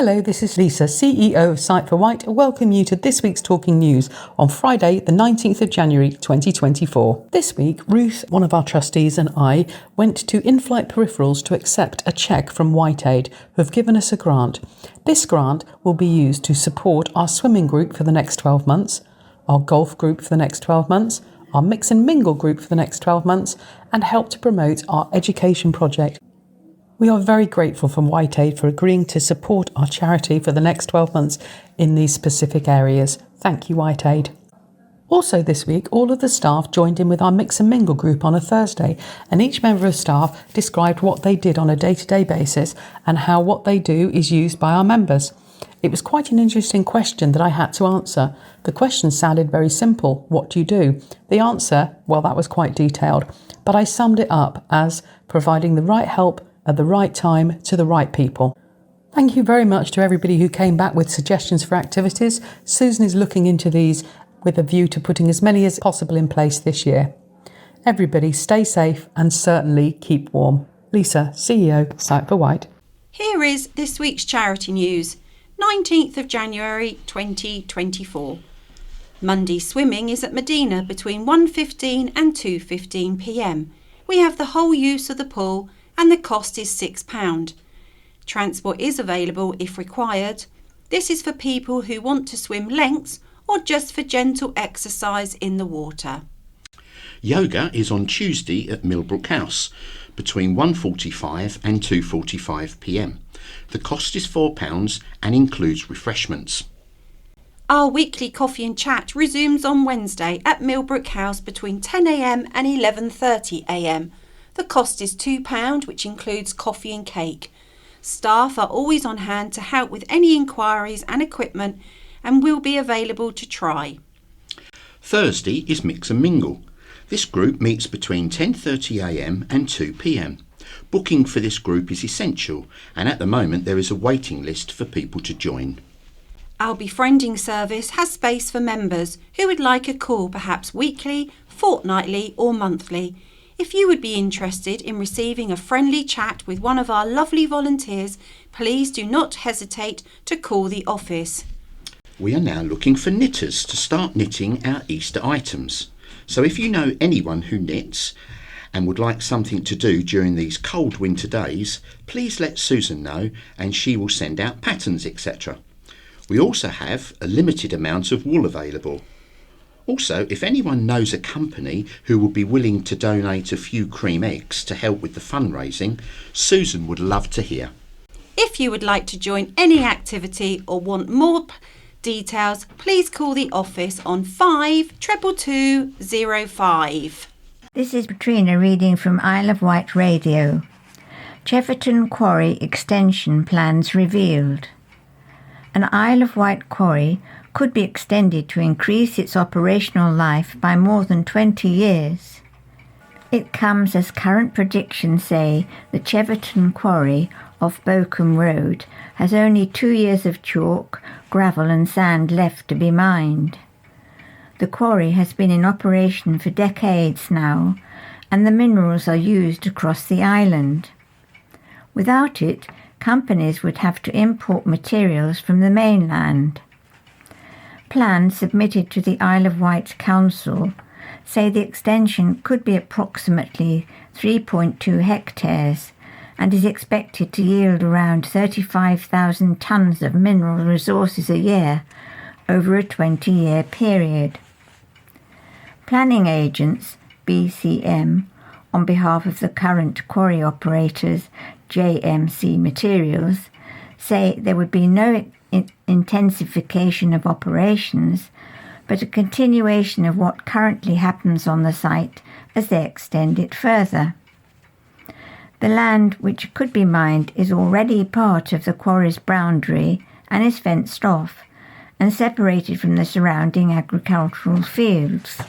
Hello, this is Lisa, CEO of Sight for White. I welcome you to this week's Talking News on Friday, the 19th of January 2024. This week, Ruth, one of our trustees, and I went to In-Flight Peripherals to accept a cheque from WhiteAid, who have given us a grant. This grant will be used to support our swimming group for the next 12 months, our golf group for the next 12 months, our Mix and Mingle group for the next 12 months, and help to promote our education project. We are very grateful from WhiteAid for agreeing to support our charity for the next 12 months in these specific areas. Thank you, WhiteAid. Also this week, all of the staff joined in with our Mix and Mingle group on a Thursday, and each member of staff described what they did on a day-to-day basis and how what they do is used by our members. It was quite an interesting question that I had to answer. The question sounded very simple. What do you do? The answer, well, that was quite detailed, but I summed it up as providing the right help at the right time to the right people. Thank you very much to everybody who came back with suggestions for activities. Susan is looking into these with a view to putting as many as possible in place this year. Everybody stay safe and certainly keep warm. Lisa, CEO, Sight for White. Here is this week's charity news, 19th of January 2024. Monday swimming is at Medina between 1:15 and 2:15 p.m. We have the whole use of the pool and the cost is £6. Transport is available if required. This is for people who want to swim lengths or just for gentle exercise in the water. Yoga is on Tuesday at Millbrook House between 1:45 and 2:45 p.m. The cost is £4 and includes refreshments. Our weekly coffee and chat resumes on Wednesday at Millbrook House between 10 a.m. and 11:30 a.m. The cost is £2, which includes coffee and cake. Staff are always on hand to help with any inquiries and equipment and will be available to try. Thursday is Mix and Mingle. This group meets between 10:30 a.m. and 2 p.m. Booking for this group is essential, and at the moment there is a waiting list for people to join. Our befriending service has space for members who would like a call perhaps weekly, fortnightly or monthly. If you would be interested in receiving a friendly chat with one of our lovely volunteers, please do not hesitate to call the office. We are now looking for knitters to start knitting our Easter items. So if you know anyone who knits and would like something to do during these cold winter days, please let Susan know and she will send out patterns, etc. We also have a limited amount of wool available. Also, if anyone knows a company who would be willing to donate a few cream eggs to help with the fundraising, Susan would love to hear. If you would like to join any activity or want more details, please call the office on 522205. This is Katrina reading from Isle of Wight Radio. Cheverton Quarry extension plans revealed. An Isle of Wight quarry could be extended to increase its operational life by more than 20 years. It comes as current predictions say the Cheverton Quarry off Bochum Road has only 2 years of chalk, gravel and sand left to be mined. The quarry has been in operation for decades now, and the minerals are used across the island. Without it, companies would have to import materials from the mainland. Plans submitted to the Isle of Wight Council say the extension could be approximately 3.2 hectares and is expected to yield around 35,000 tonnes of mineral resources a year over a 20-year period. Planning agents, BCM, on behalf of the current quarry operators, JMC Materials, say there would be no intensification of operations, but a continuation of what currently happens on the site as they extend it further. The land which could be mined is already part of the quarry's boundary and is fenced off and separated from the surrounding agricultural fields.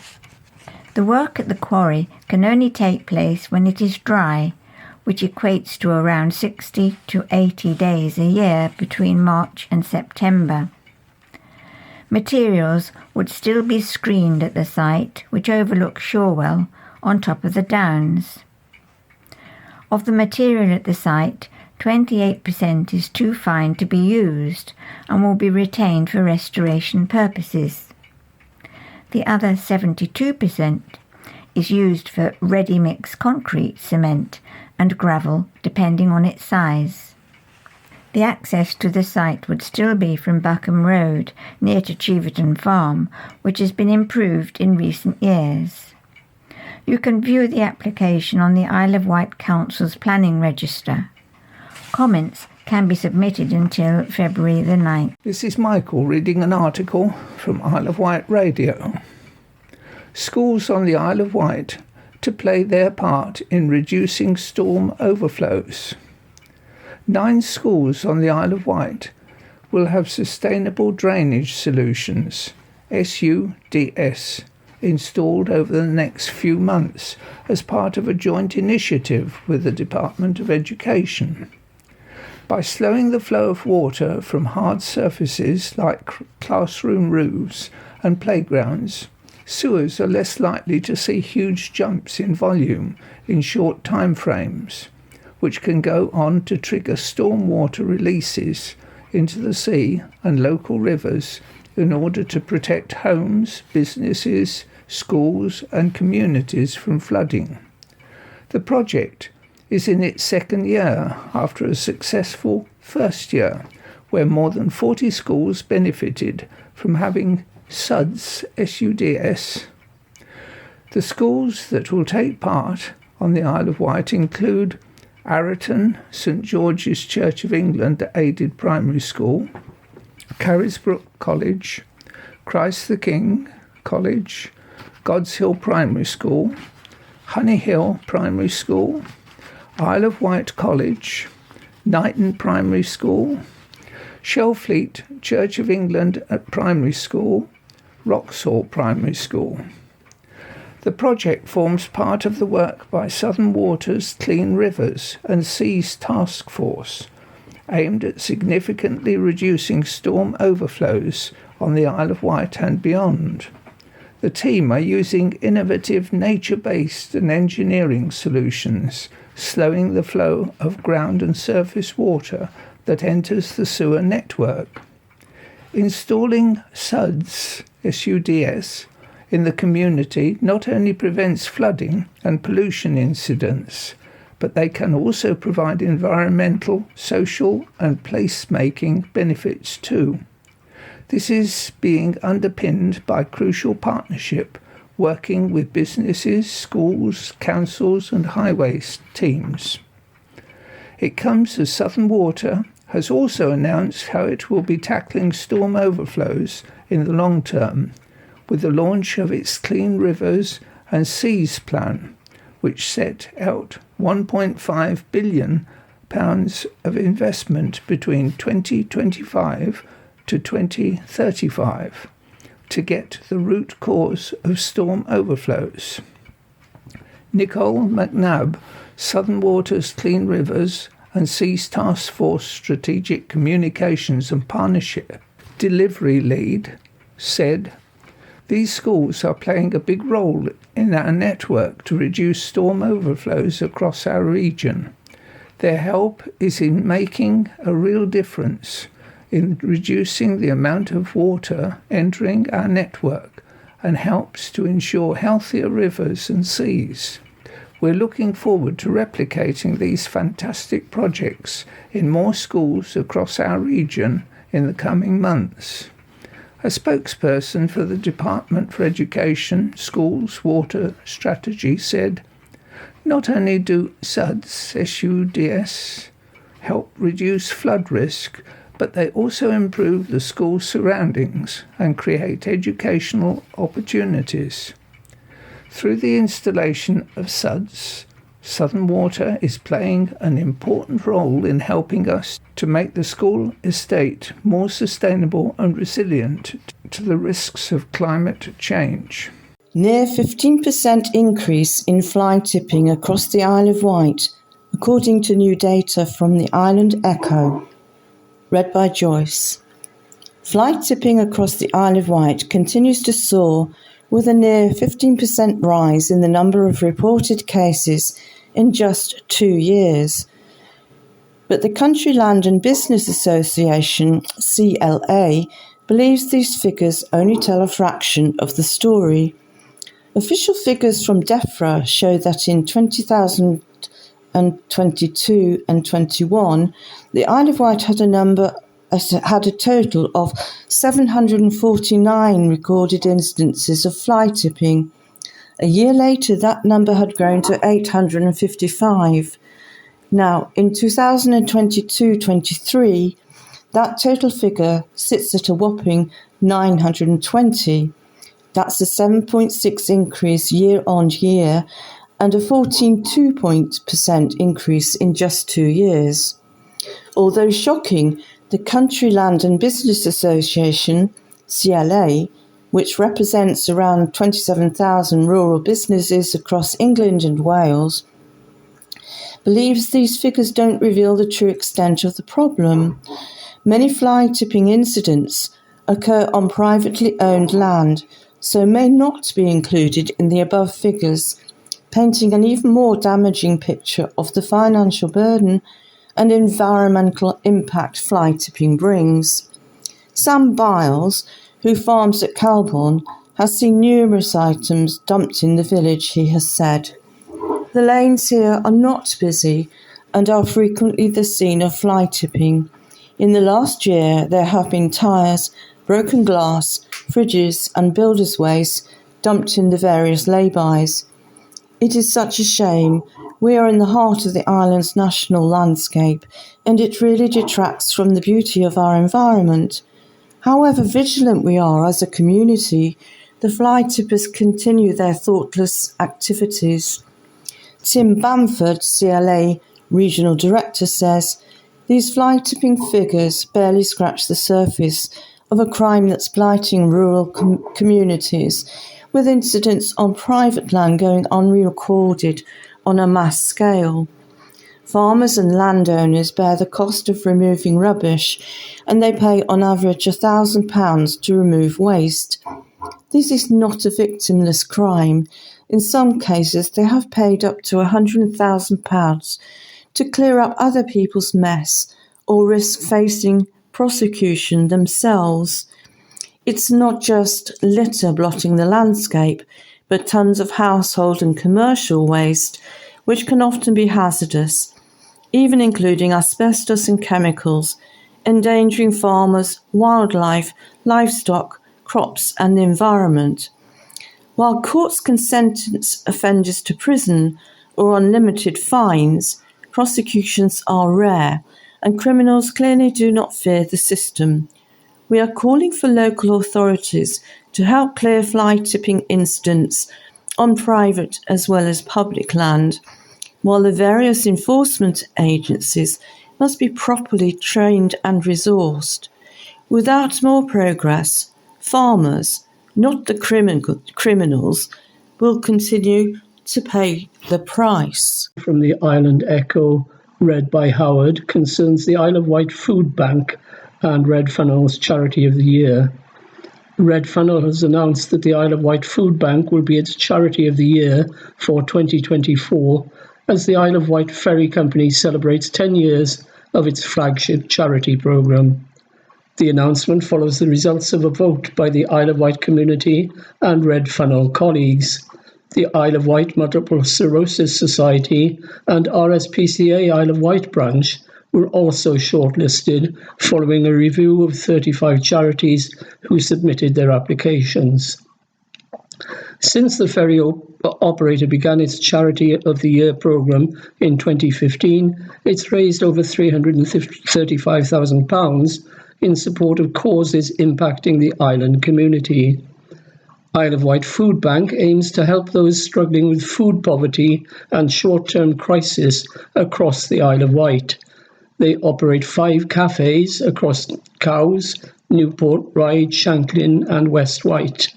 The work at the quarry can only take place when it is dry, which equates to around 60 to 80 days a year between March and September. Materials would still be screened at the site, which overlooks Shorewell, on top of the downs. Of the material at the site, 28% is too fine to be used and will be retained for restoration purposes. The other 72% is used for ready-mix concrete, cement and gravel, depending on its size. The access to the site would still be from Buckham Road, near to Cheeverton Farm, which has been improved in recent years. You can view the application on the Isle of Wight Council's planning register. Comments can be submitted until February the 9th. This is Michael reading an article from Isle of Wight Radio. Schools on the Isle of Wight to play their part in reducing storm overflows. 9 schools on the Isle of Wight will have sustainable drainage solutions, SUDS, installed over the next few months as part of a joint initiative with the Department of Education. By slowing the flow of water from hard surfaces like classroom roofs and playgrounds, sewers are less likely to see huge jumps in volume in short time frames, which can go on to trigger stormwater releases into the sea and local rivers in order to protect homes, businesses, schools and communities from flooding. The project is in its second year after a successful first year, where more than 40 schools benefited from having SUDS, SUDS. The schools that will take part on the Isle of Wight include Arreton, St George's Church of England Aided Primary School, Carisbrooke College, Christ the King College, God's Hill Primary School, Honey Hill Primary School, Isle of Wight College, Knighton Primary School, Shellfleet Church of England at Primary School, Wroxall Primary School. The project forms part of the work by Southern Water's Clean Rivers and Seas Task Force, aimed at significantly reducing storm overflows on the Isle of Wight and beyond. The team are using innovative nature-based and engineering solutions, slowing the flow of ground and surface water that enters the sewer network. Installing SUDS, SUDS, in the community not only prevents flooding and pollution incidents, but they can also provide environmental, social and place-making benefits too. This is being underpinned by crucial partnership, working with businesses, schools, councils and highways teams. It comes as Southern Water has also announced how it will be tackling storm overflows in the long term, with the launch of its Clean Rivers and Seas plan, which set out £1.5 billion of investment between 2025 to 2035 to get the root cause of storm overflows. Nicole McNabb, Southern Water's Clean Rivers and Seas Task Force Strategic Communications and Partnership Delivery Lead, said, "These schools are playing a big role in our network to reduce storm overflows across our region. Their help is in making a real difference in reducing the amount of water entering our network and helps to ensure healthier rivers and seas. We're looking forward to replicating these fantastic projects in more schools across our region in the coming months." A spokesperson for the Department for Education, Schools, Water Strategy said, "Not only do SUDS, SUDS, help reduce flood risk, but they also improve the school surroundings and create educational opportunities. Through the installation of SUDS, Southern Water is playing an important role in helping us to make the school estate more sustainable and resilient to the risks of climate change." Near 15% increase in fly tipping across the Isle of Wight, according to new data from the Island Echo. Read by Joyce. Fly tipping across the Isle of Wight continues to soar, with a near 15% rise in the number of reported cases in just 2 years. but the Country Land and Business Association, CLA, believes these figures only tell a fraction of the story. Official figures from DEFRA show that in 2022 and 21, the Isle of Wight had a total of 749 recorded instances of fly tipping. A year later, that number had grown to 855. Now, in 2022-23, that total figure sits at a whopping 920. That's a 7.6 increase year on year and a 14.2% increase in just 2 years. Although shocking, the Country Land and Business Association, CLA, which represents around 27,000 rural businesses across England and Wales, believes these figures don't reveal the true extent of the problem. Many fly tipping incidents occur on privately owned land, so may not be included in the above figures, painting an even more damaging picture of the financial burden and environmental impact fly tipping brings. Sam Biles, who farms at Calbourne, has seen numerous items dumped in the village, he has said. The lanes here are not busy and are frequently the scene of fly tipping. In the last year, there have been tyres, broken glass, fridges and builders' waste dumped in the various lay-bys. It is such a shame. We are in the heart of the island's national landscape, and it really detracts from the beauty of our environment. However vigilant we are as a community, the fly tippers continue their thoughtless activities. Tim Bamford, CLA Regional Director, says, "These fly tipping figures barely scratch the surface of a crime that's blighting rural communities, with incidents on private land going unrecorded on a mass scale. Farmers and landowners bear the cost of removing rubbish, and they pay on average £1,000 to remove waste. This is not a victimless crime. In some cases, they have paid up to £100,000 to clear up other people's mess or risk facing prosecution themselves. It's not just litter blotting the landscape, but tons of household and commercial waste, which can often be hazardous, even including asbestos and chemicals, endangering farmers, wildlife, livestock, crops and the environment. While courts can sentence offenders to prison or unlimited fines, prosecutions are rare, and criminals clearly do not fear the system. We are calling for local authorities to help clear fly tipping incidents on private as well as public land, while the various enforcement agencies must be properly trained and resourced. Without more progress, farmers, not the criminals, will continue to pay the price." From the Island Echo, read by Howard, concerns the Isle of Wight Food Bank and Red Funnel's Charity of the Year. Red Funnel has announced that the Isle of Wight Food Bank will be its Charity of the Year for 2024, as the Isle of Wight Ferry Company celebrates 10 years of its flagship charity programme. The announcement follows the results of a vote by the Isle of Wight community and Red Funnel colleagues. The Isle of Wight Multiple Sclerosis Society and RSPCA Isle of Wight branch were also shortlisted following a review of 35 charities who submitted their applications. Since the ferry operator began its Charity of the Year programme in 2015, it's raised over £335,000 in support of causes impacting the island community. Isle of Wight Food Bank aims to help those struggling with food poverty and short-term crisis across the Isle of Wight. They operate 5 cafes across Cowes, Newport, Ryde, Shanklin and West Wight.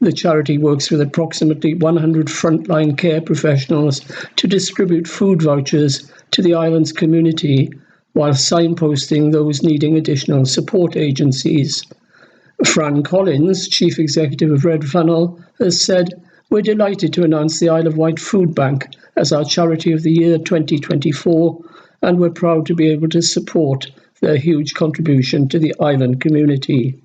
The charity works with approximately 100 frontline care professionals to distribute food vouchers to the island's community, while signposting those needing additional support agencies. Fran Collins, Chief Executive of Red Funnel, has said, "We're delighted to announce the Isle of Wight Food Bank as our Charity of the Year 2024, and we're proud to be able to support their huge contribution to the island community.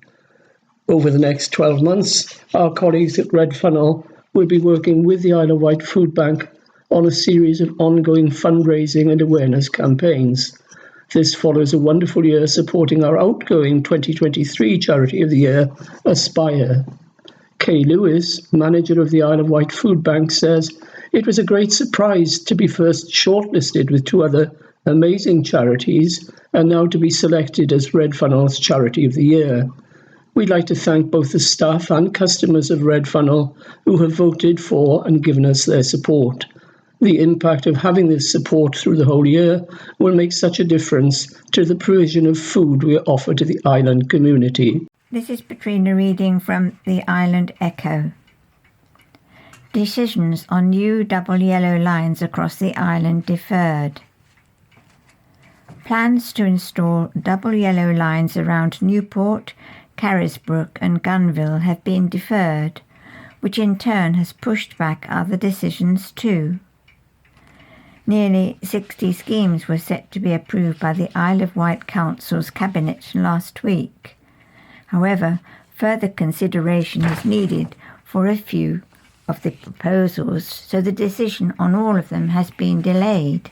Over the next 12 months, our colleagues at Red Funnel will be working with the Isle of Wight Food Bank on a series of ongoing fundraising and awareness campaigns. This follows a wonderful year supporting our outgoing 2023 Charity of the Year, Aspire. Kay Lewis, manager of the Isle of Wight Food Bank, says it was a great surprise to be first shortlisted with two other amazing charities and now to be selected as Red Funnel's Charity of the Year. We'd like to thank both the staff and customers of Red Funnel who have voted for and given us their support. The impact of having this support through the whole year will make such a difference to the provision of food we offer to the island community. This is Patrina reading from the Island Echo. Decisions on new double yellow lines across the island deferred. Plans to install double yellow lines around Newport, Carisbrooke and Gunville have been deferred, which in turn has pushed back other decisions too. Nearly 60 schemes were set to be approved by the Isle of Wight Council's Cabinet last week. However, further consideration is needed for a few of the proposals, so the decision on all of them has been delayed.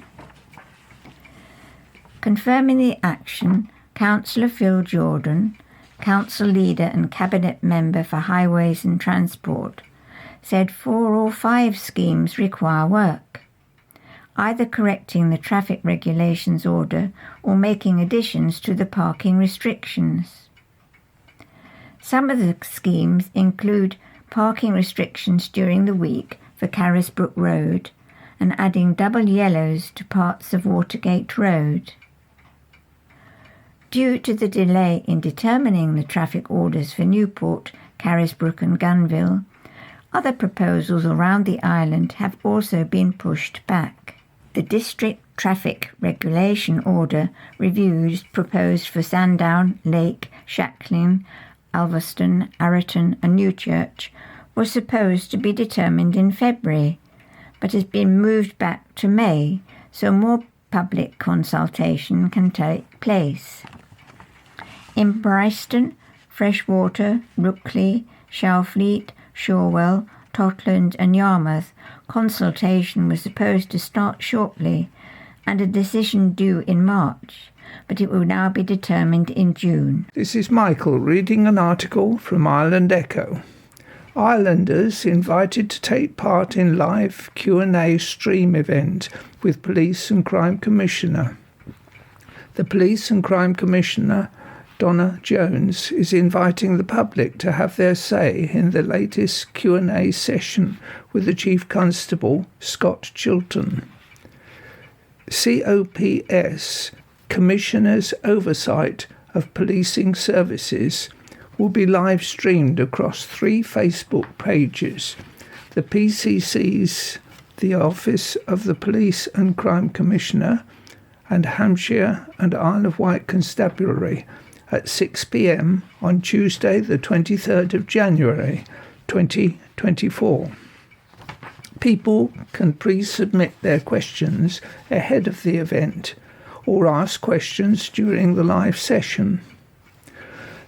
Confirming the action, Councillor Phil Jordan, Council Leader and Cabinet Member for Highways and Transport, said 4 or 5 schemes require work, either correcting the traffic regulations order or making additions to the parking restrictions. Some of the schemes include parking restrictions during the week for Carisbrooke Road and adding double yellows to parts of Watergate Road. Due to the delay in determining the traffic orders for Newport, Carisbrooke and Gunville, other proposals around the island have also been pushed back. The District Traffic Regulation Order reviews proposed for Sandown, Lake, Shackling, Alveston, Arreton and Newchurch were supposed to be determined in February, but has been moved back to May so more public consultation can take place. In Bryston, Freshwater, Rookley, Shalfleet, Shorewell, Totland and Yarmouth, consultation was supposed to start shortly and a decision due in March, but it will now be determined in June. This is Michael reading an article from Island Echo. Islanders invited to take part in live Q&A stream event with Police and Crime Commissioner. The Police and Crime Commissioner, Donna Jones, is inviting the public to have their say in the latest Q&A session with the Chief Constable, Scott Chilton. COPS, Commissioner's Oversight of Policing Services, will be live streamed across 3 Facebook pages: the PCC's The Office of the Police and Crime Commissioner and Hampshire and Isle of Wight Constabulary at 6 p.m. on Tuesday the 23rd of January 2024. People can pre-submit their questions ahead of the event or ask questions during the live session.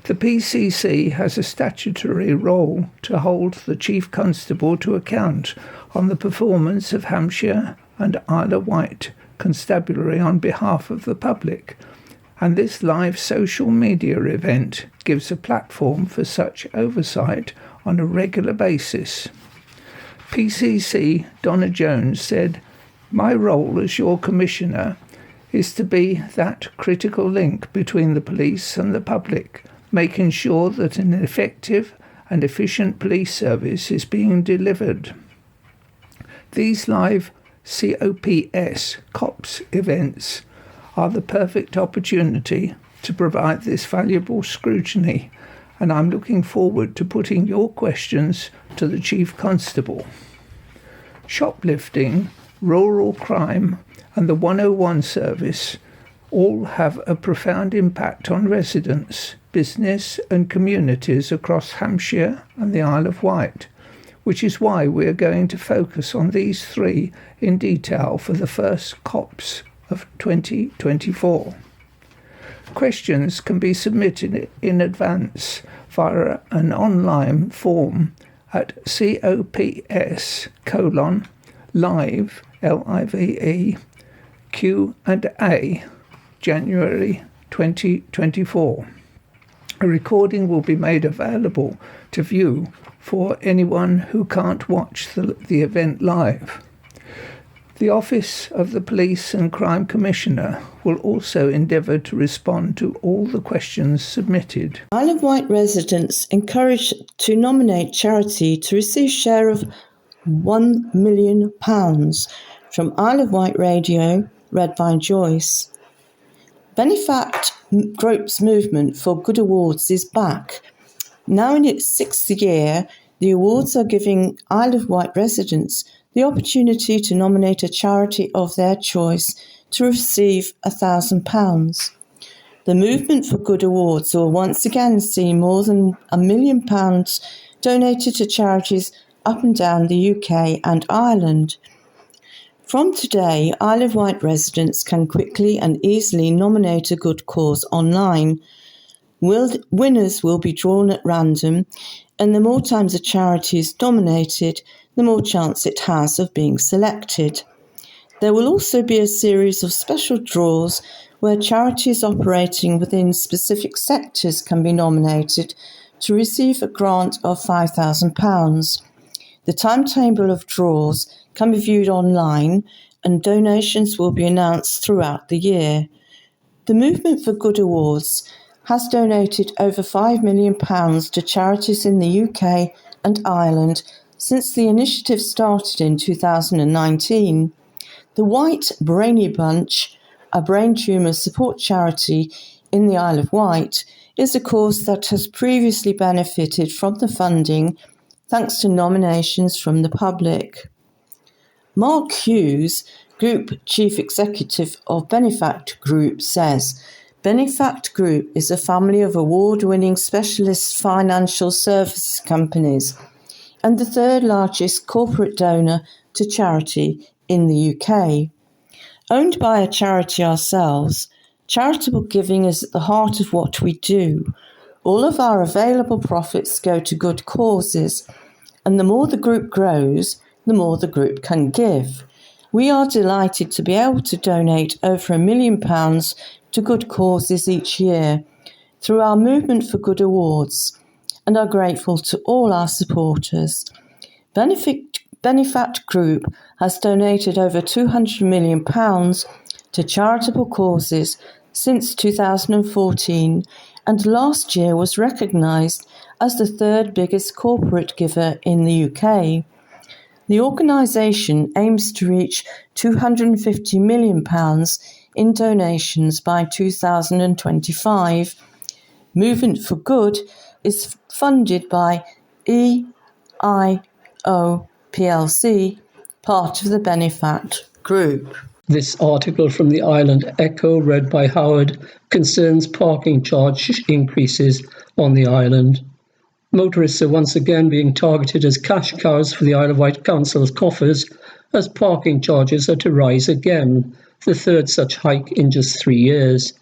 The PCC has a statutory role to hold the Chief Constable to account on the performance of Hampshire and Isle of Wight Constabulary on behalf of the public, and this live social media event gives a platform for such oversight on a regular basis. PCC Donna Jones said, "My role as your Commissioner is to be that critical link between the police and the public, making sure that an effective and efficient police service is being delivered. These live COPS events are the perfect opportunity to provide this valuable scrutiny, and I'm looking forward to putting your questions to the Chief Constable. Shoplifting, rural crime, and the 101 service all have a profound impact on residents, business and communities across Hampshire and the Isle of Wight, which is why we are going to focus on these 3 in detail for the first COPS of 2024. Questions can be submitted in advance via an online form at COPS:live, LIVE, Q&A, January 2024. A recording will be made available to view for anyone who can't watch the event live. The Office of the Police and Crime Commissioner will also endeavour to respond to all the questions submitted. Isle of Wight residents encouraged to nominate charity to receive share of £1 million from Isle of Wight Radio, read by Joyce. Benefact Group's movement for Good Awards is back. Now in its 6th year, the awards are giving Isle of Wight residents the opportunity to nominate a charity of their choice to receive £1,000. The Movement for Good Awards will once again see more than £1 million donated to charities up and down the UK and Ireland. From today, Isle of Wight residents can quickly and easily nominate a good cause online. Winners will be drawn at random, and the more times a charity is nominated, the more chance it has of being selected. There will also be a series of special draws where charities operating within specific sectors can be nominated to receive a grant of £5,000. The timetable of draws can be viewed online, and donations will be announced throughout the year. The Movement for Good Awards has donated over £5 million to charities in the UK and Ireland since the initiative started in 2019. The White Brainy Bunch, a brain tumour support charity in the Isle of Wight, is a cause that has previously benefited from the funding thanks to nominations from the public. Mark Hughes, Group Chief Executive of Benefact Group, says, Benefact Group is a family of award-winning specialist financial services companies and the third largest corporate donor to charity in the UK. Owned by a charity ourselves, charitable giving is at the heart of what we do. All of our available profits go to good causes, and the more the group grows, the more the group can give. We are delighted to be able to donate over £1 million to good causes each year through our Movement for Good Awards, and are grateful to all our supporters. Benefact Group has donated over £200 million to charitable causes since 2014, and last year was recognised as the third biggest corporate giver in the UK. The organisation aims to reach £250 million in donations by 2025. Movement for Good is funded by EIO plc, part of the Benefact Group. This article from the Island Echo, read by Howard, concerns parking charge increases on the island. Motorists are once again being targeted as cash cows for the Isle of Wight Council's coffers, as parking charges are to rise again, the third such hike in just 3 years.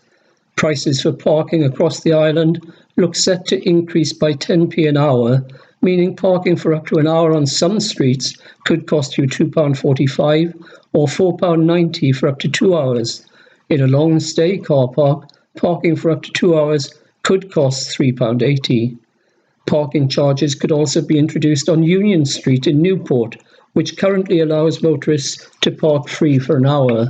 Prices for parking across the island look set to increase by 10p an hour, meaning parking for up to an hour on some streets could cost you £2.45 or £4.90 for up to 2 hours. In a long stay car park, parking for up to 2 hours could cost £3.80. Parking charges could also be introduced on Union Street in Newport, which currently allows motorists to park free for an hour.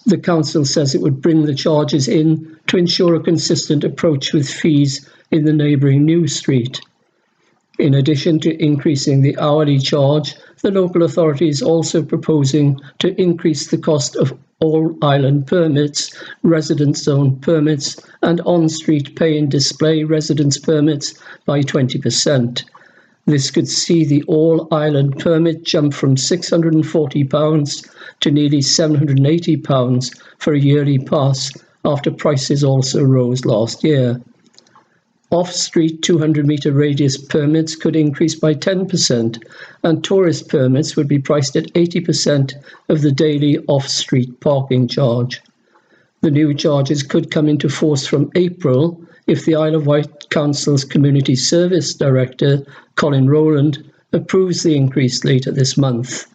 The council says it would bring the charges in to ensure a consistent approach with fees in the neighbouring New Street. In addition to increasing the hourly charge, the local authority is also proposing to increase the cost of all island permits, residence zone permits, and on-street pay and display residence permits by 20%. This could see the all-island permit jump from £640 to nearly £780 for a yearly pass, after prices also rose last year. Off-street 200-metre radius permits could increase by 10%, and tourist permits would be priced at 80% of the daily off-street parking charge. The new charges could come into force from April if the Isle of Wight Council's Community Service Director, Colin Rowland, approves the increase later this month.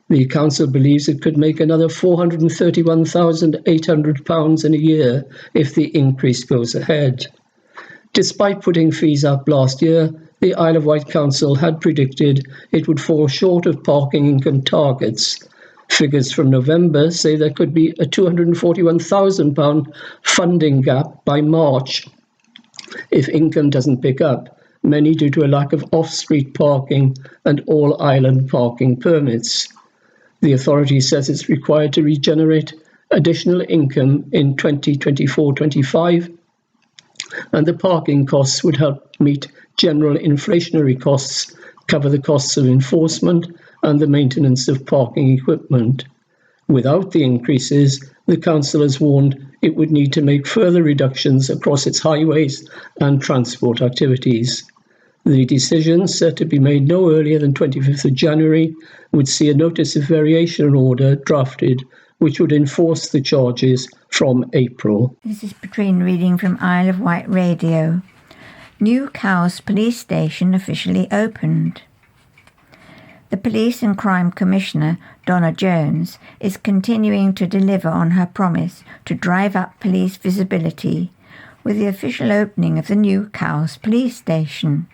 The council believes it could make another £431,800 in a year if the increase goes ahead. Despite putting fees up last year, the Isle of Wight Council had predicted it would fall short of parking income targets. Figures from November say there could be a £241,000 funding gap by March if income doesn't pick up, mainly due to a lack of off-street parking and all-island parking permits. The authority says it's required to regenerate additional income in 2024-25, and the parking costs would help meet general inflationary costs, cover the costs of enforcement and the maintenance of parking equipment. Without the increases, the council has warned it would need to make further reductions across its highways and transport activities. The decision, set to be made no earlier than 25th of January, would see a notice of variation order drafted, which would enforce the charges from April. This is Patrine reading from Isle of Wight Radio. New Cowes Police Station officially opened. The Police and Crime Commissioner, Donna Jones, is continuing to deliver on her promise to drive up police visibility with the official opening of the new Cowes Police Station.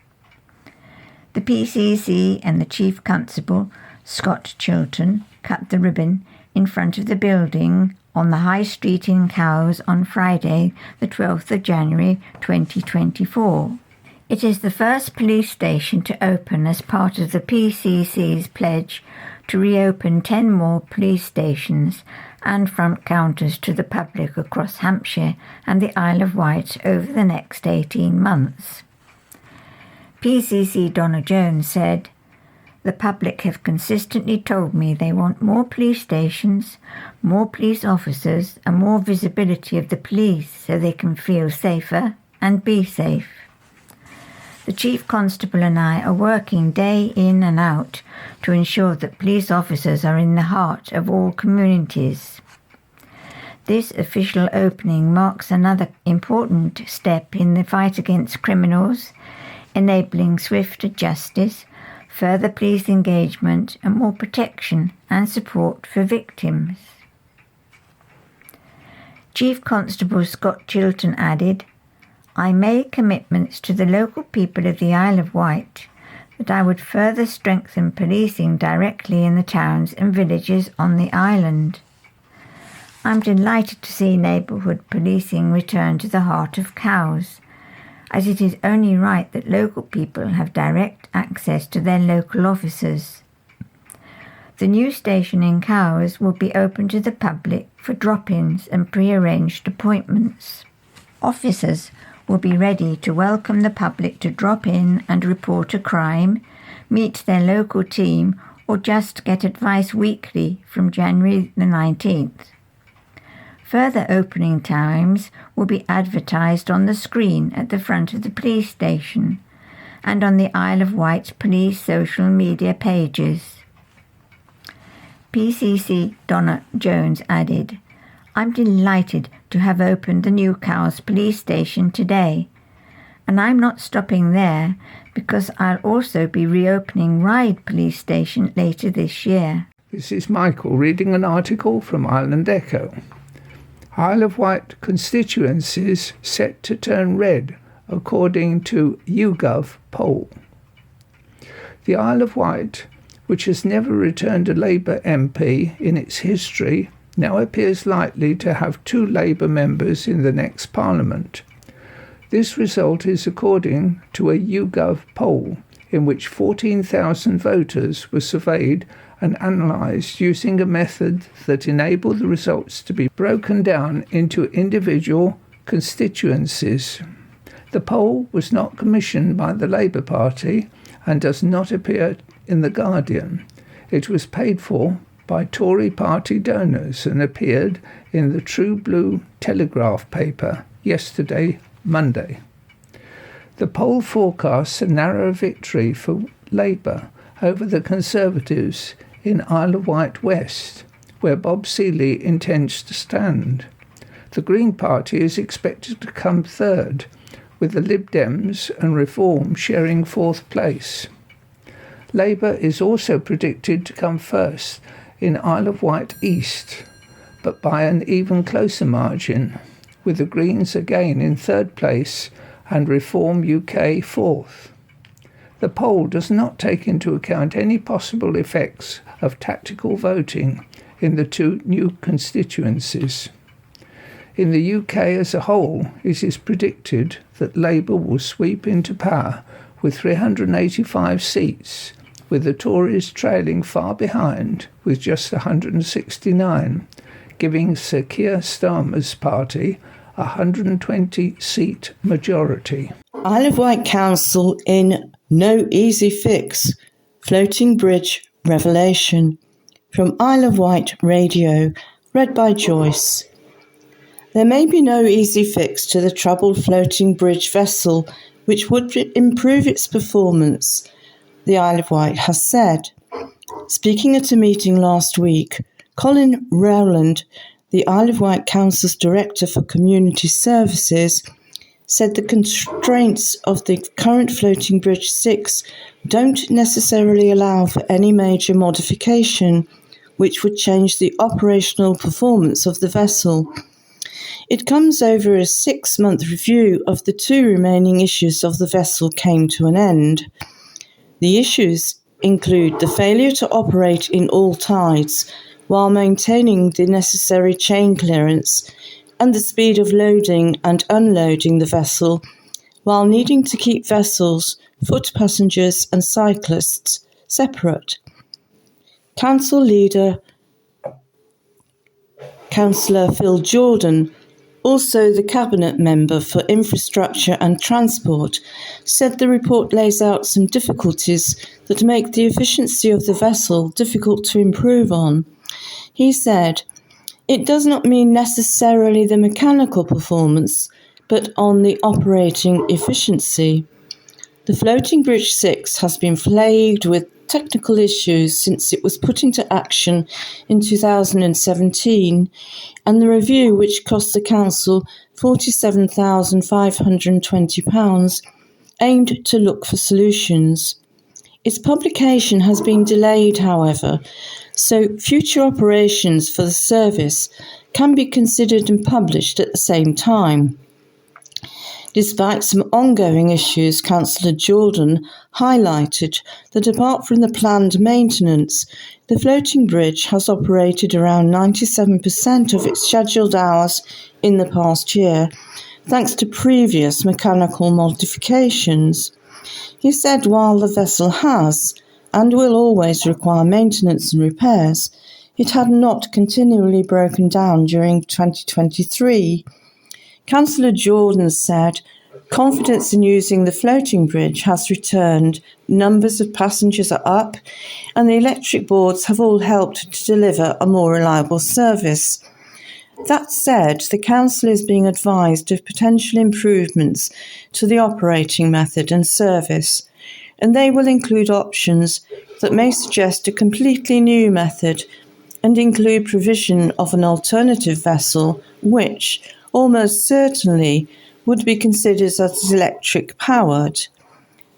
The PCC and the Chief Constable, Scott Chilton, cut the ribbon in front of the building on the High Street in Cowes on Friday, the 12th of January 2024. It is the first police station to open as part of the PCC's pledge to reopen 10 more police stations and front counters to the public across Hampshire and the Isle of Wight over the next 18 months. PCC Donna Jones said, "The public have consistently told me they want more police stations, more police officers and more visibility of the police so they can feel safer and be safe. The Chief Constable and I are working day in and out to ensure that police officers are in the heart of all communities. This official opening marks another important step in the fight against criminals, enabling swifter justice, further police engagement and more protection and support for victims." Chief Constable Scott Chilton added, "I made commitments to the local people of the Isle of Wight that I would further strengthen policing directly in the towns and villages on the island. I'm delighted to see neighbourhood policing return to the heart of Cowes, as it is only right that local people have direct access to their local officers. The new station in Cowes will be open to the public for drop-ins and pre-arranged appointments. Officers will be ready to welcome the public to drop in and report a crime, meet their local team, or just get advice weekly from January the 19th. Further opening times will be advertised on the screen at the front of the police station and on the Isle of Wight police social media pages." PCC Donna Jones added, "I'm delighted to have opened the new Cowes police station today, and I'm not stopping there because I'll also be reopening Ryde police station later this year." This is Michael reading an article from Island Echo. Isle of Wight constituencies set to turn red according to YouGov poll. The Isle of Wight, which has never returned a Labour MP in its history, now appears likely to have 2 Labour members in the next Parliament. This result is according to a YouGov poll in which 14,000 voters were surveyed and analysed using a method that enabled the results to be broken down into individual constituencies. The poll was not commissioned by the Labour Party and does not appear in The Guardian. It was paid for by Tory party donors and appeared in the True Blue Telegraph paper yesterday, Monday. The poll forecasts a narrow victory for Labour over the Conservatives in Isle of Wight West, where Bob Seeley intends to stand. The Green Party is expected to come third, with the Lib Dems and Reform sharing fourth place. Labour is also predicted to come first in Isle of Wight East, but by an even closer margin, with the Greens again in third place and Reform UK fourth. The poll does not take into account any possible effects of tactical voting in the two new constituencies. In the UK as a whole, it is predicted that Labour will sweep into power with 385 seats, with the Tories trailing far behind with just 169, giving Sir Keir Starmer's party a 120-seat majority. Isle of Wight Council in No Easy Fix, Floating Bridge Revelation. From Isle of Wight Radio, read by Joyce. There may be no easy fix to the troubled floating bridge vessel which would improve its performance, the Isle of Wight has said. Speaking at a meeting last week, Colin Rowland, the Isle of Wight Council's Director for Community Services, said the constraints of the current Floating Bridge 6 don't necessarily allow for any major modification which would change the operational performance of the vessel. It comes over a 6-month review of the two remaining issues of the vessel came to an end. The issues include the failure to operate in all tides while maintaining the necessary chain clearance and the speed of loading and unloading the vessel while needing to keep vessels, foot passengers and cyclists separate. Council leader Councillor Phil Jordan, also the Cabinet Member for Infrastructure and Transport, said the report lays out some difficulties that make the efficiency of the vessel difficult to improve on. He said, "It does not mean necessarily the mechanical performance, but on the operating efficiency. The Floating Bridge 6 has been plagued with technical issues since it was put into action in 2017, and the review, which cost the Council £47,520, aimed to look for solutions. Its publication has been delayed, however, so future operations for the service can be considered and published at the same time." Despite some ongoing issues, Councillor Jordan highlighted that apart from the planned maintenance, the floating bridge has operated around 97% of its scheduled hours in the past year, thanks to previous mechanical modifications. He said while the vessel has and will always require maintenance and repairs, it had not continually broken down during 2023. Councillor Jordan said, "Confidence in using the floating bridge has returned, numbers of passengers are up, and the electric boards have all helped to deliver a more reliable service." That said, the Council is being advised of potential improvements to the operating method and service, and they will include options that may suggest a completely new method and include provision of an alternative vessel which, almost certainly, would be considered as electric powered.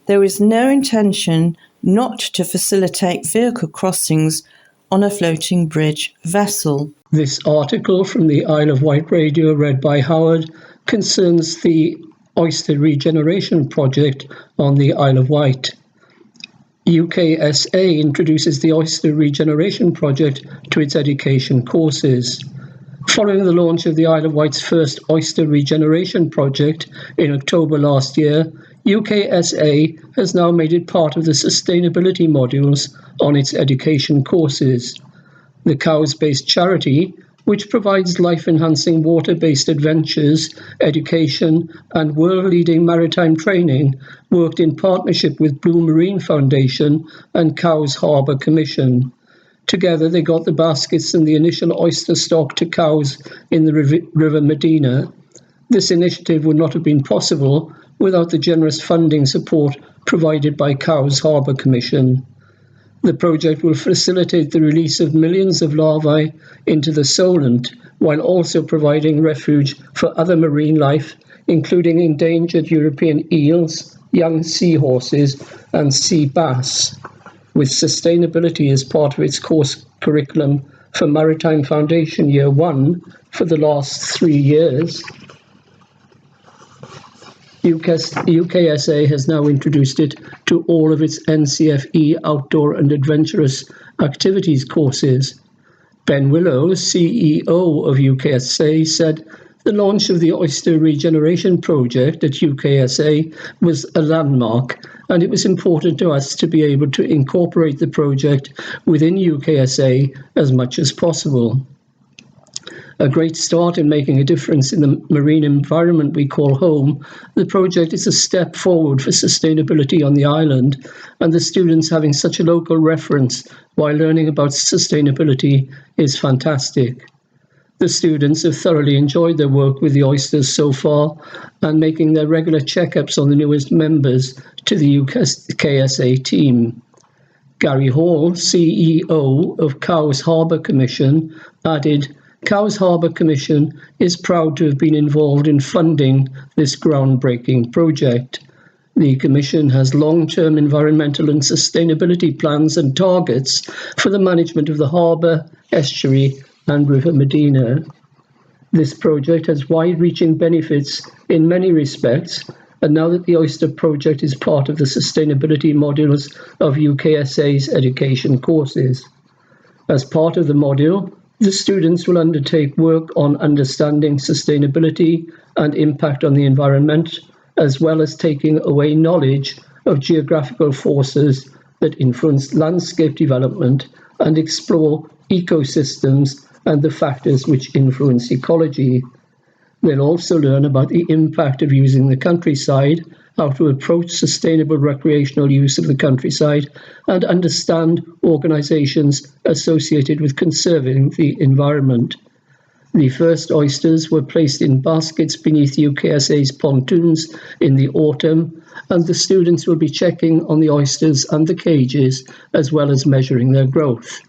There is no intention not to facilitate vehicle crossings on a floating bridge vessel. This article from the Isle of Wight Radio, read by Howard, concerns the oyster regeneration project on the Isle of Wight. UKSA introduces the oyster regeneration project to its education courses. Following the launch of the Isle of Wight's first oyster regeneration project in October last year, UKSA has now made it part of the sustainability modules on its education courses. The Cows-based charity, which provides life-enhancing water-based adventures, education and world-leading maritime training, worked in partnership with Blue Marine Foundation and Cows Harbour Commission. Together they got the baskets and the initial oyster stock to cows in the River Medina. This initiative would not have been possible without the generous funding support provided by Cowes Harbour Commission. The project will facilitate the release of millions of larvae into the Solent, while also providing refuge for other marine life, including endangered European eels, young seahorses, and sea bass, with sustainability as part of its course curriculum for Maritime Foundation Year 1 for the last 3 years. UKSA has now introduced it to all of its NCFE outdoor and adventurous activities courses. Ben Willows, CEO of UKSA, said the launch of the Oyster Regeneration Project at UKSA was a landmark, and it was important to us to be able to incorporate the project within UKSA as much as possible. A great start in making a difference in the marine environment we call home, the project is a step forward for sustainability on the island, and the students having such a local reference while learning about sustainability is fantastic. The students have thoroughly enjoyed their work with the oysters so far and making their regular checkups on the newest members to the UKSA team. Gary Hall, CEO of Cowes Harbour Commission, added, Cowes Harbour Commission is proud to have been involved in funding this groundbreaking project. The Commission has long-term environmental and sustainability plans and targets for the management of the harbour, estuary and River Medina. This project has wide-reaching benefits in many respects, and now that the Oyster Project is part of the sustainability modules of UKSA's education courses. As part of the module, the students will undertake work on understanding sustainability and impact on the environment, as well as taking away knowledge of geographical forces that influence landscape development and explore ecosystems and the factors which influence ecology. They'll also learn about the impact of using the countryside, how to approach sustainable recreational use of the countryside, and understand organisations associated with conserving the environment. The first oysters were placed in baskets beneath UKSA's pontoons in the autumn, and the students will be checking on the oysters and the cages, as well as measuring their growth.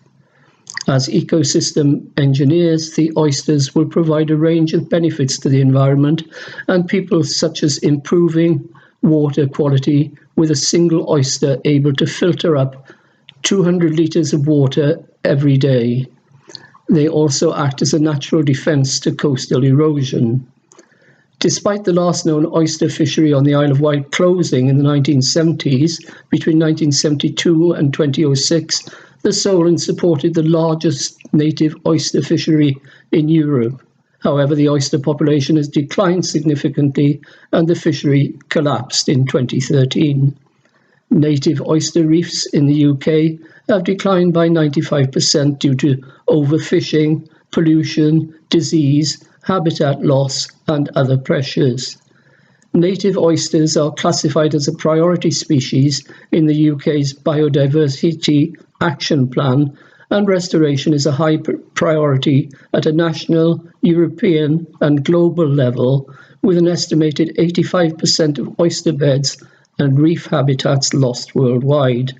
As ecosystem engineers, the oysters will provide a range of benefits to the environment and people, such as improving water quality with a single oyster able to filter up 200 litres of water every day. They also act as a natural defence to coastal erosion. Despite the last known oyster fishery on the Isle of Wight closing in the 1970s, between 1972 and 2006, the Solent supported the largest native oyster fishery in Europe. However, the oyster population has declined significantly and the fishery collapsed in 2013. Native oyster reefs in the UK have declined by 95% due to overfishing, pollution, disease, habitat loss, and other pressures. Native oysters are classified as a priority species in the UK's Biodiversity Action Plan, and restoration is a high priority at a national, European, and global level, with an estimated 85% of oyster beds and reef habitats lost worldwide.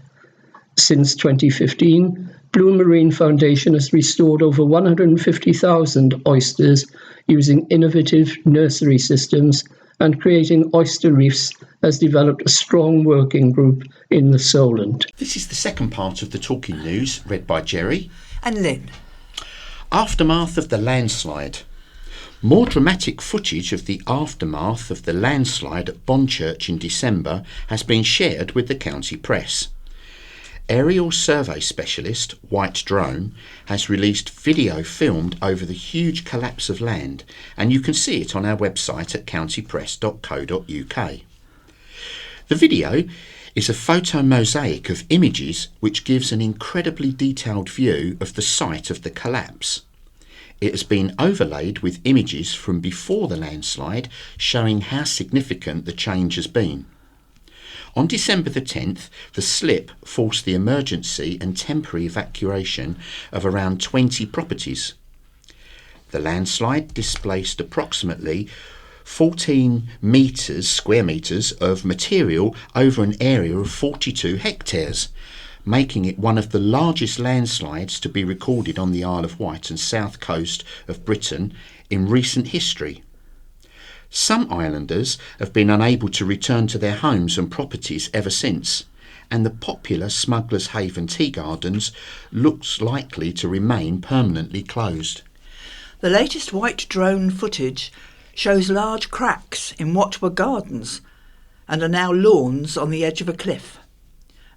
Since 2015, Blue Marine Foundation has restored over 150,000 oysters using innovative nursery systems, and Creating Oyster Reefs has developed a strong working group in the Solent. This is the second part of the Talking News, read by Jerry and Lynn. Aftermath of the landslide. More dramatic footage of the aftermath of the landslide at Bonchurch in December has been shared with the county press. Aerial survey specialist White Drone has released video filmed over the huge collapse of land, and you can see it on our website at countypress.co.uk. The video is a photo mosaic of images which gives an incredibly detailed view of the site of the collapse. It has been overlaid with images from before the landslide showing how significant the change has been. On December the 10th, the slip forced the emergency and temporary evacuation of around 20 properties. The landslide displaced approximately 14 square metres of material over an area of 42 hectares, making it one of the largest landslides to be recorded on the Isle of Wight and south coast of Britain in recent history. Some islanders have been unable to return to their homes and properties ever since, and the popular Smugglers Haven Tea Gardens looks likely to remain permanently closed. The latest white drone footage shows large cracks in what were gardens and are now lawns on the edge of a cliff.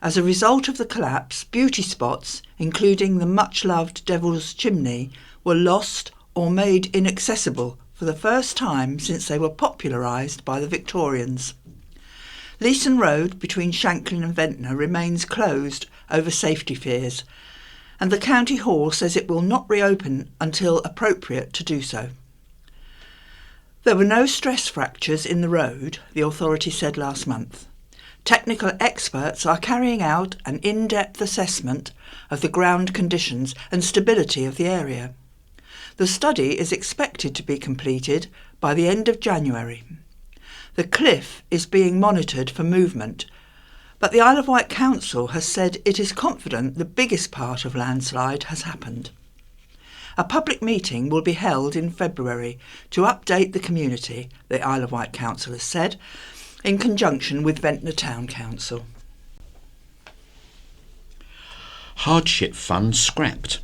As a result of the collapse, beauty spots, including the much-loved Devil's Chimney, were lost or made inaccessible for the first time since they were popularised by the Victorians. Leeson Road between Shanklin and Ventnor remains closed over safety fears, and the County Hall says it will not reopen until appropriate to do so. There were no stress fractures in the road, the authority said last month. Technical experts are carrying out an in-depth assessment of the ground conditions and stability of the area. The study is expected to be completed by the end of January. The cliff is being monitored for movement, but the Isle of Wight Council has said it is confident the biggest part of landslide has happened. A public meeting will be held in February to update the community, the Isle of Wight Council has said, in conjunction with Ventnor Town Council. Hardship fund scrapped.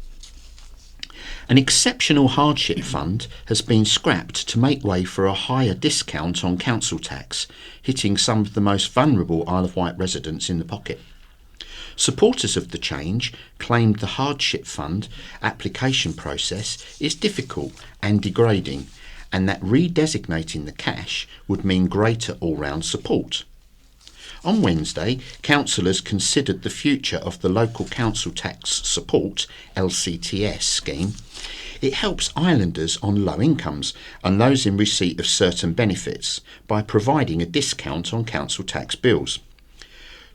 An exceptional hardship fund has been scrapped to make way for a higher discount on council tax, hitting some of the most vulnerable Isle of Wight residents in the pocket. Supporters of the change claimed the hardship fund application process is difficult and degrading, and that redesignating the cash would mean greater all-round support. On Wednesday, councillors considered the future of the Local Council Tax Support (LCTS) scheme. It helps islanders on low incomes and those in receipt of certain benefits by providing a discount on council tax bills.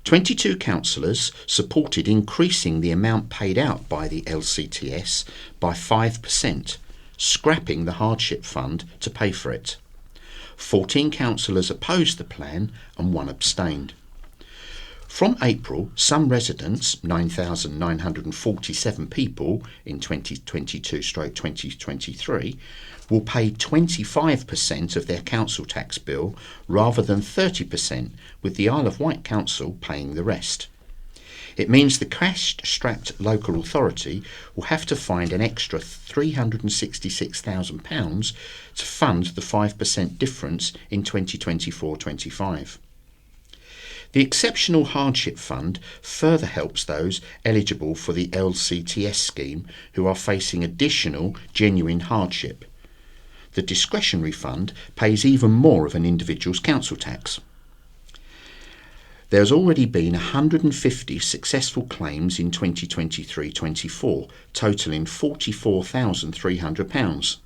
22 councillors supported increasing the amount paid out by the LCTS by 5%, scrapping the hardship fund to pay for it. 14 councillors opposed the plan and 1 abstained. From April, some residents, 9,947 people in 2022/2023, will pay 25% of their council tax bill rather than 30%, with the Isle of Wight Council paying the rest. It means the cash-strapped local authority will have to find an extra £366,000 to fund the 5% difference in 2024-25. The Exceptional Hardship Fund further helps those eligible for the LCTS scheme who are facing additional genuine hardship. The discretionary fund pays even more of an individual's council tax. There has already been 150 successful claims in 2023-24, totalling £44,300.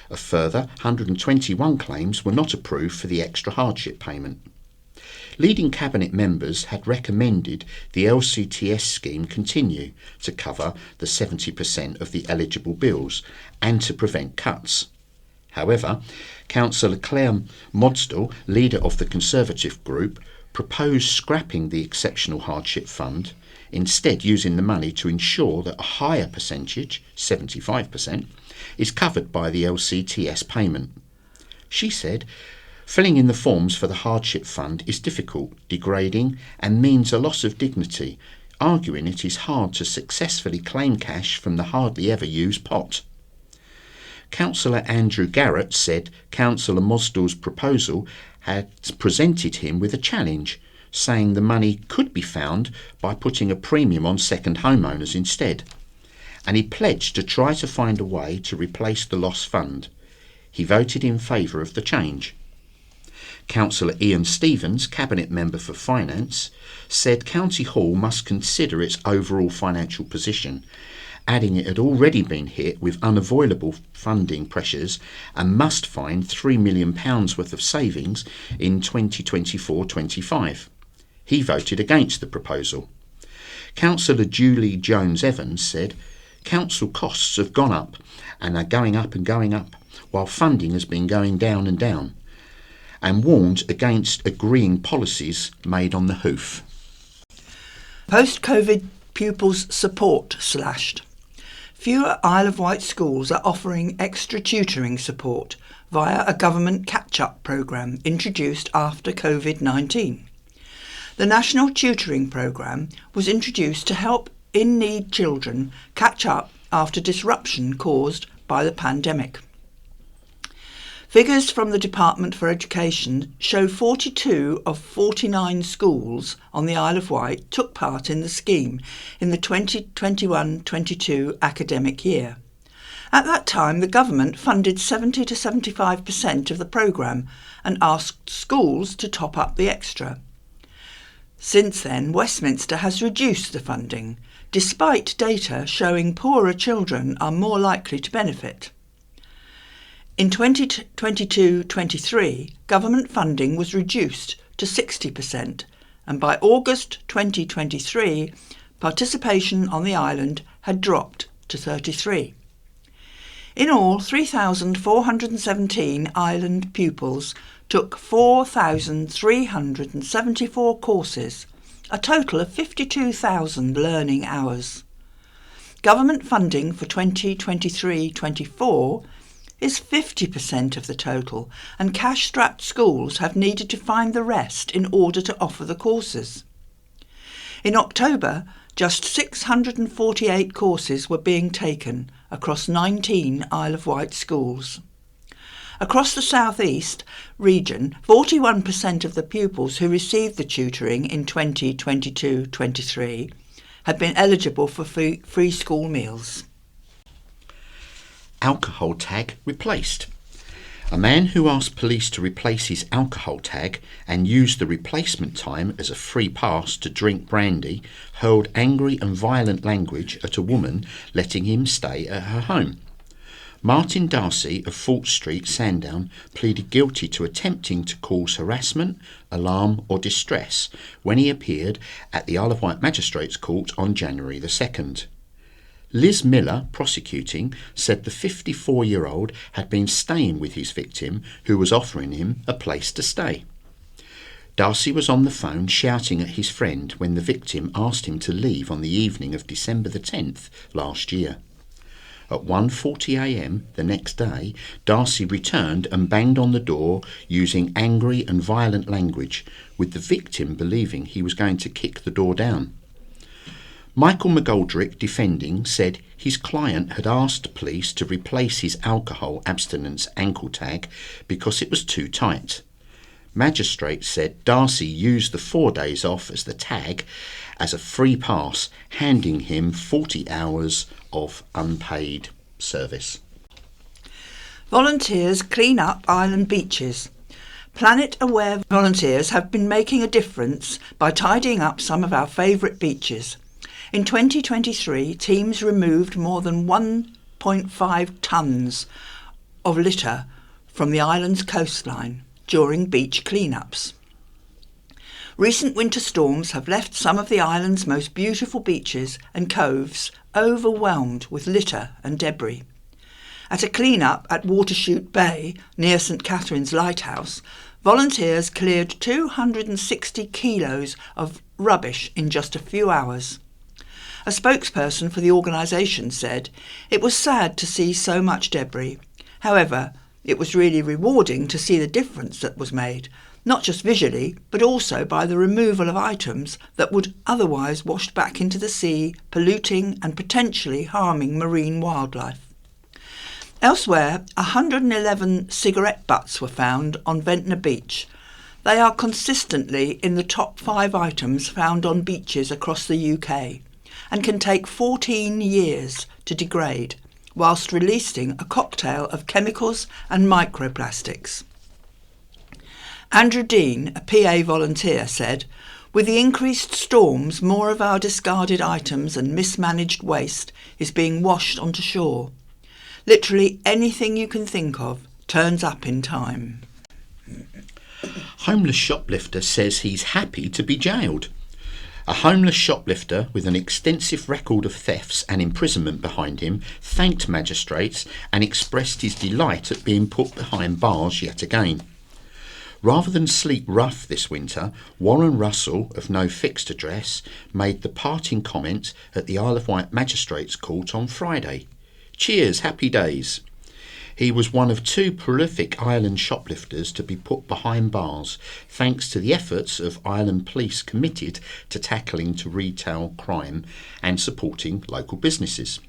A further 121 claims were not approved for the extra hardship payment. Leading Cabinet members had recommended the LCTS scheme continue to cover the 70% of the eligible bills and to prevent cuts. However, Councillor Claire Modsdell, leader of the Conservative group, proposed scrapping the Exceptional Hardship Fund, instead using the money to ensure that a higher percentage, 75%, is covered by the LCTS payment. She said, filling in the forms for the hardship fund is difficult, degrading and means a loss of dignity, arguing it is hard to successfully claim cash from the hardly ever used pot. Councillor Andrew Garrett said Councillor Mosdell's proposal had presented him with a challenge, saying the money could be found by putting a premium on second homeowners instead, and he pledged to try to find a way to replace the lost fund. He voted in favour of the change. Councillor Ian Stevens, Cabinet Member for Finance, said County Hall must consider its overall financial position, adding it had already been hit with unavoidable funding pressures and must find £3 million worth of savings in 2024-25. He voted against the proposal. Councillor Julie Jones-Evans said, council costs have gone up and are going up and going up, while funding has been going down and down. and warned against agreeing policies made on the hoof. Post-COVID pupils support slashed. Fewer Isle of Wight schools are offering extra tutoring support via a government catch-up programme introduced after COVID-19. The National Tutoring Programme was introduced to help in-need children catch up after disruption caused by the pandemic. Figures from the Department for Education show 42 of 49 schools on the Isle of Wight took part in the scheme in the 2021-22 academic year. At that time, the government funded 70 to 75% of the programme and asked schools to top up the extra. Since then, Westminster has reduced the funding, despite data showing poorer children are more likely to benefit. In 2022-23, government funding was reduced to 60%, and by August 2023, participation on the island had dropped to 33%. In all, 3,417 island pupils took 4,374 courses, a total of 52,000 learning hours. Government funding for 2023-24 is 50% of the total, and cash-strapped schools have needed to find the rest in order to offer the courses. In October, just 648 courses were being taken across 19 Isle of Wight schools. Across the South East region, 41% of the pupils who received the tutoring in 2022-23 had been eligible for free school meals. Alcohol tag replaced. A man who asked police to replace his alcohol tag and used the replacement time as a free pass to drink brandy hurled angry and violent language at a woman letting him stay at her home. Martin Darcy of Fort Street, Sandown, pleaded guilty to attempting to cause harassment, alarm or distress when he appeared at the Isle of Wight Magistrates Court on January the 2nd. Liz Miller, prosecuting, said the 54-year-old had been staying with his victim, who was offering him a place to stay. Darcy was on the phone shouting at his friend when the victim asked him to leave on the evening of December the 10th last year. At 1:40 a.m. the next day, Darcy returned and banged on the door using angry and violent language, with the victim believing he was going to kick the door down. Michael McGoldrick, defending, said his client had asked police to replace his alcohol abstinence ankle tag because it was too tight. Magistrates said Darcy used the 4 days off as the tag as a free pass, handing him 40 hours of unpaid service. Volunteers clean up island beaches. Planet-aware volunteers have been making a difference by tidying up some of our favourite beaches. In 2023, teams removed more than 1.5 tonnes of litter from the island's coastline during beach cleanups. Recent winter storms have left some of the island's most beautiful beaches and coves overwhelmed with litter and debris. At a clean-up at Watershoot Bay near St Catherine's Lighthouse, volunteers cleared 260 kilos of rubbish in just a few hours. A spokesperson for the organisation said, "It was sad to see so much debris. However, it was really rewarding to see the difference that was made, not just visually, but also by the removal of items that would otherwise wash back into the sea, polluting and potentially harming marine wildlife." Elsewhere, 111 cigarette butts were found on Ventnor Beach. They are consistently in the top 5 items found on beaches across the UK and can take 14 years to degrade, whilst releasing a cocktail of chemicals and microplastics. Andrew Dean, a PA volunteer, said, "With the increased storms, more of our discarded items and mismanaged waste is being washed onto shore. Literally anything you can think of turns up in time." Homeless shoplifter says he's happy to be jailed. A homeless shoplifter with an extensive record of thefts and imprisonment behind him thanked magistrates and expressed his delight at being put behind bars yet again. Rather than sleep rough this winter, Warren Russell, of no fixed address, made the parting comment at the Isle of Wight Magistrates Court on Friday. Cheers, happy days. He was one of 2 prolific island shoplifters to be put behind bars, thanks to the efforts of island police committed to tackling retail crime and supporting local businesses.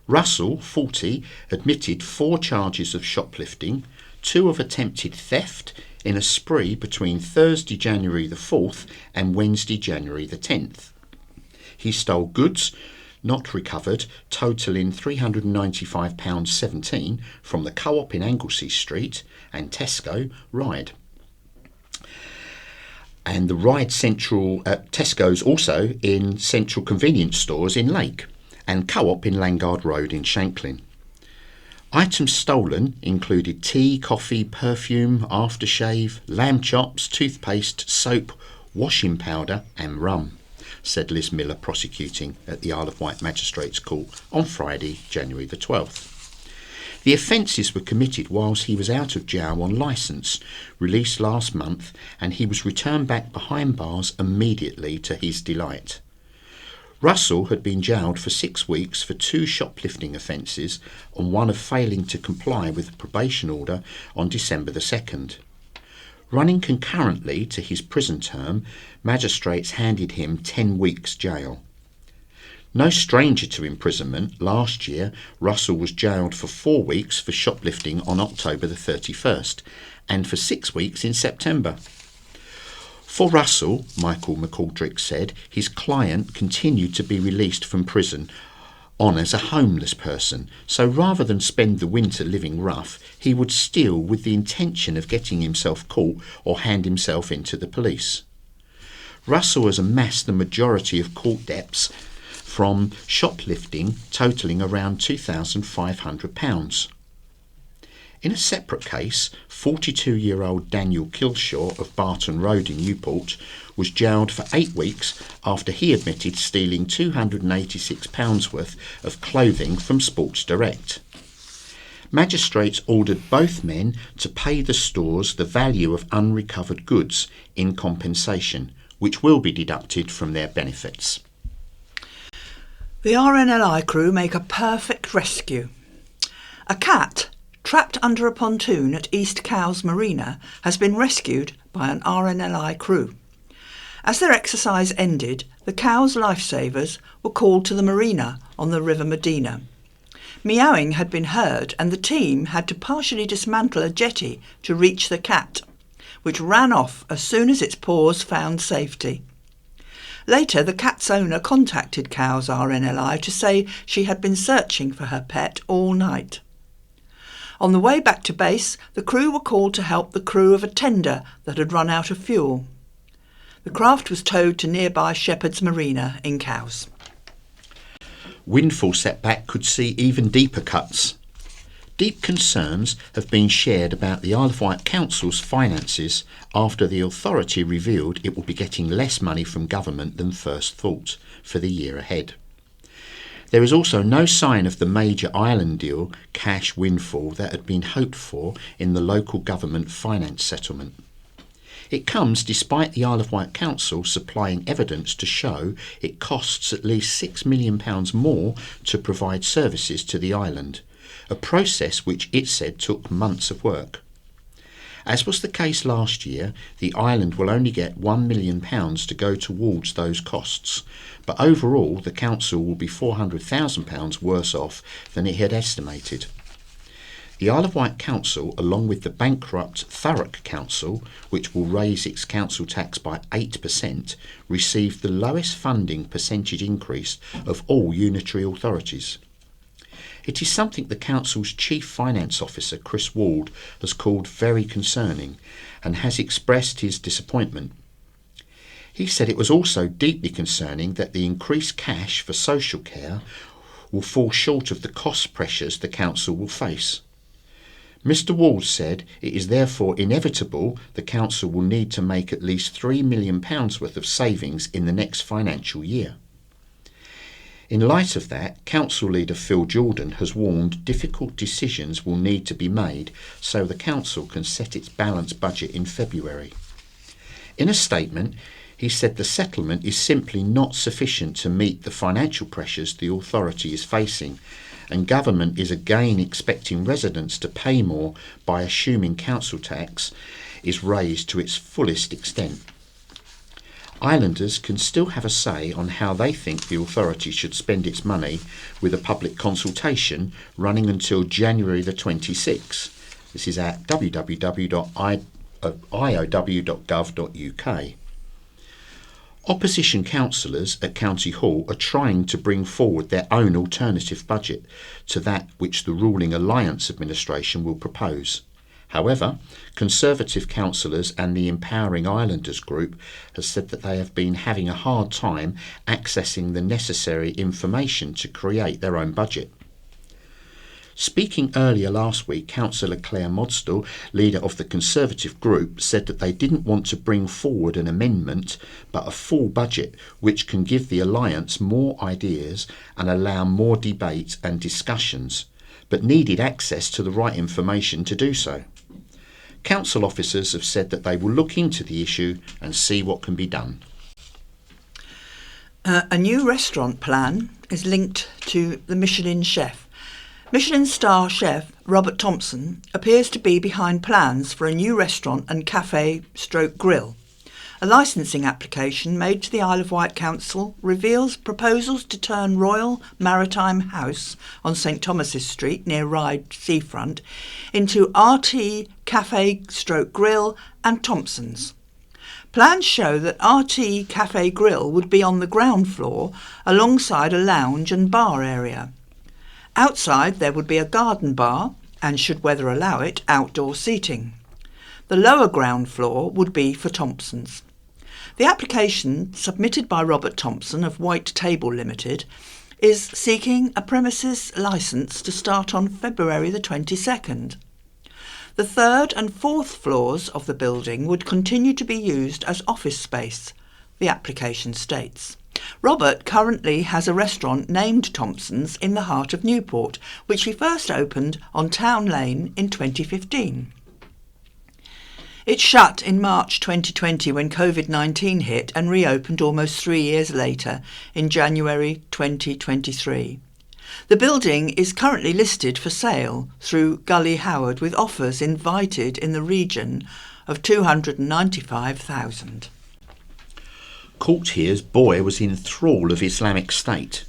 Russell, 40, admitted 4 charges of shoplifting, 2 of attempted theft in a spree between Thursday, January the 4th and Wednesday, January the 10th. He stole goods not recovered, totalling £395.17 from the Co-op in Anglesey Street and Tesco Ryde. And the Ryde Central Tesco's also in Central Convenience Stores in Lake and Co-op in Langard Road in Shanklin. Items stolen included tea, coffee, perfume, aftershave, lamb chops, toothpaste, soap, washing powder and rum, said Liz Miller, prosecuting at the Isle of Wight Magistrates Court on Friday, January the 12th. The offences were committed whilst he was out of jail on licence, released last month, and he was returned back behind bars immediately to his delight. Russell had been jailed for 6 weeks for 2 shoplifting offences and one of failing to comply with a probation order on December the 2nd. Running concurrently to his prison term, magistrates handed him 10 weeks jail. No stranger to imprisonment, last year Russell was jailed for 4 weeks for shoplifting on October the 31st and for 6 weeks in September. For Russell, Michael McAldrick said, his client continued to be released from prison on as a homeless person, so rather than spend the winter living rough, he would steal with the intention of getting himself caught or hand himself into the police. Russell has amassed the majority of court debts from shoplifting, totalling around £2,500. In a separate case, 42-year-old Daniel Kilshaw of Barton Road in Newport was jailed for 8 weeks after he admitted stealing £286 worth of clothing from Sports Direct. Magistrates ordered both men to pay the stores the value of unrecovered goods in compensation, which will be deducted from their benefits. The RNLI crew make a perfect rescue. A cat trapped under a pontoon at East Cowes Marina has been rescued by an RNLI crew. As their exercise ended, the Cowes lifesavers were called to the marina on the River Medina. Meowing had been heard and the team had to partially dismantle a jetty to reach the cat, which ran off as soon as its paws found safety. Later, the cat's owner contacted Cowes RNLI to say she had been searching for her pet all night. On the way back to base, the crew were called to help the crew of a tender that had run out of fuel. The craft was towed to nearby Shepherd's Marina in Cowes. Windfall setback could see even deeper cuts. Deep concerns have been shared about the Isle of Wight Council's finances after the authority revealed it will be getting less money from government than first thought for the year ahead. There is also no sign of the major island deal cash windfall that had been hoped for in the local government finance settlement. It comes despite the Isle of Wight Council supplying evidence to show it costs at least £6 million more to provide services to the island, a process which it said took months of work. As was the case last year, the island will only get £1 million to go towards those costs, but overall the council will be £400,000 worse off than it had estimated. The Isle of Wight Council, along with the bankrupt Thurrock Council, which will raise its council tax by 8%, received the lowest funding percentage increase of all unitary authorities. It is something the council's chief finance officer, Chris Ward, has called very concerning and has expressed his disappointment. He said it was also deeply concerning that the increased cash for social care will fall short of the cost pressures the council will face. Mr Ward said it is therefore inevitable the council will need to make at least £3 million worth of savings in the next financial year. In light of that, Council Leader Phil Jordan has warned difficult decisions will need to be made so the Council can set its balanced budget in February. In a statement, he said the settlement is simply not sufficient to meet the financial pressures the authority is facing, and government is again expecting residents to pay more by assuming council tax is raised to its fullest extent. Islanders can still have a say on how they think the authority should spend its money, with a public consultation running until January the 26th. This is at www.iow.gov.uk. Opposition councillors at County Hall are trying to bring forward their own alternative budget to that which the ruling Alliance administration will propose. However, Conservative councillors and the Empowering Islanders group has said that they have been having a hard time accessing the necessary information to create their own budget. Speaking earlier last week, Councillor Claire Modstall, leader of the Conservative group, said that they didn't want to bring forward an amendment but a full budget which can give the Alliance more ideas and allow more debate and discussions, but needed access to the right information to do so. Council officers have said that they will look into the issue and see what can be done. A new restaurant plan is linked to the Michelin chef. Michelin star chef Robert Thompson appears to be behind plans for a new restaurant and cafe/grill. A licensing application made to the Isle of Wight Council reveals proposals to turn Royal Maritime House on St Thomas's Street near Ryde Seafront into RT Cafe/Grill and Thompson's. Plans show that RT Cafe Grill would be on the ground floor alongside a lounge and bar area. Outside there would be a garden bar and, should weather allow it, outdoor seating. The lower ground floor would be for Thompson's. The application, submitted by Robert Thompson of White Table Limited, is seeking a premises licence to start on February the 22nd. The third and fourth floors of the building would continue to be used as office space, the application states. Robert currently has a restaurant named Thompson's in the heart of Newport, which he first opened on Town Lane in 2015. It shut in March 2020 when COVID-19 hit and reopened almost 3 years later in January 2023. The building is currently listed for sale through Gully Howard, with offers invited in the region of $295,000. Court hears boy was in thrall of Islamic State.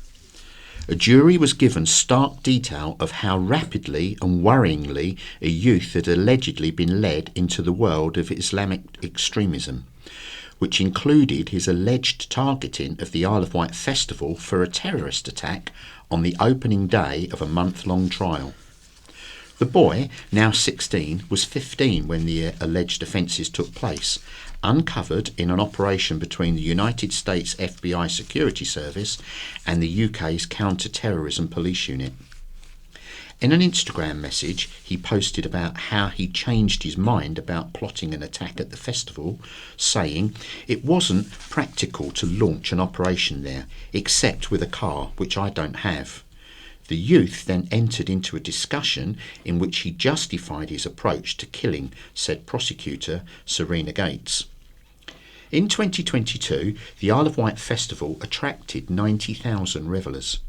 A jury was given stark detail of how rapidly and worryingly a youth had allegedly been led into the world of Islamic extremism, which included his alleged targeting of the Isle of Wight festival for a terrorist attack on the opening day of a month-long trial. The boy, now 16, was 15 when the alleged offences took place, uncovered in an operation between the United States FBI Security Service and the UK's Counter-Terrorism Police Unit. In an Instagram message, he posted about how he changed his mind about plotting an attack at the festival, saying, "It wasn't practical to launch an operation there, except with a car, which I don't have." The youth then entered into a discussion in which he justified his approach to killing, said prosecutor Serena Gates. In 2022, the Isle of Wight Festival attracted 90,000 revellers.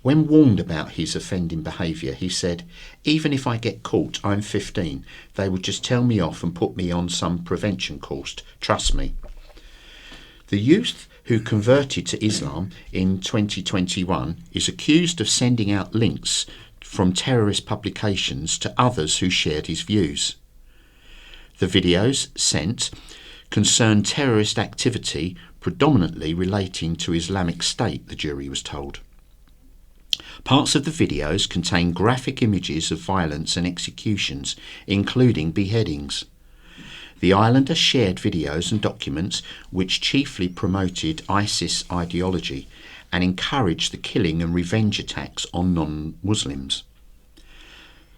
When warned about his offending behaviour, he said, "Even if I get caught, I'm 15. They would just tell me off and put me on some prevention course. Trust me." The youth, who converted to Islam in 2021, is accused of sending out links from terrorist publications to others who shared his views. The videos sent concerned terrorist activity predominantly relating to Islamic State, the jury was told. Parts of the videos contain graphic images of violence and executions, including beheadings. The islander shared videos and documents which chiefly promoted ISIS ideology and encouraged the killing and revenge attacks on non-Muslims.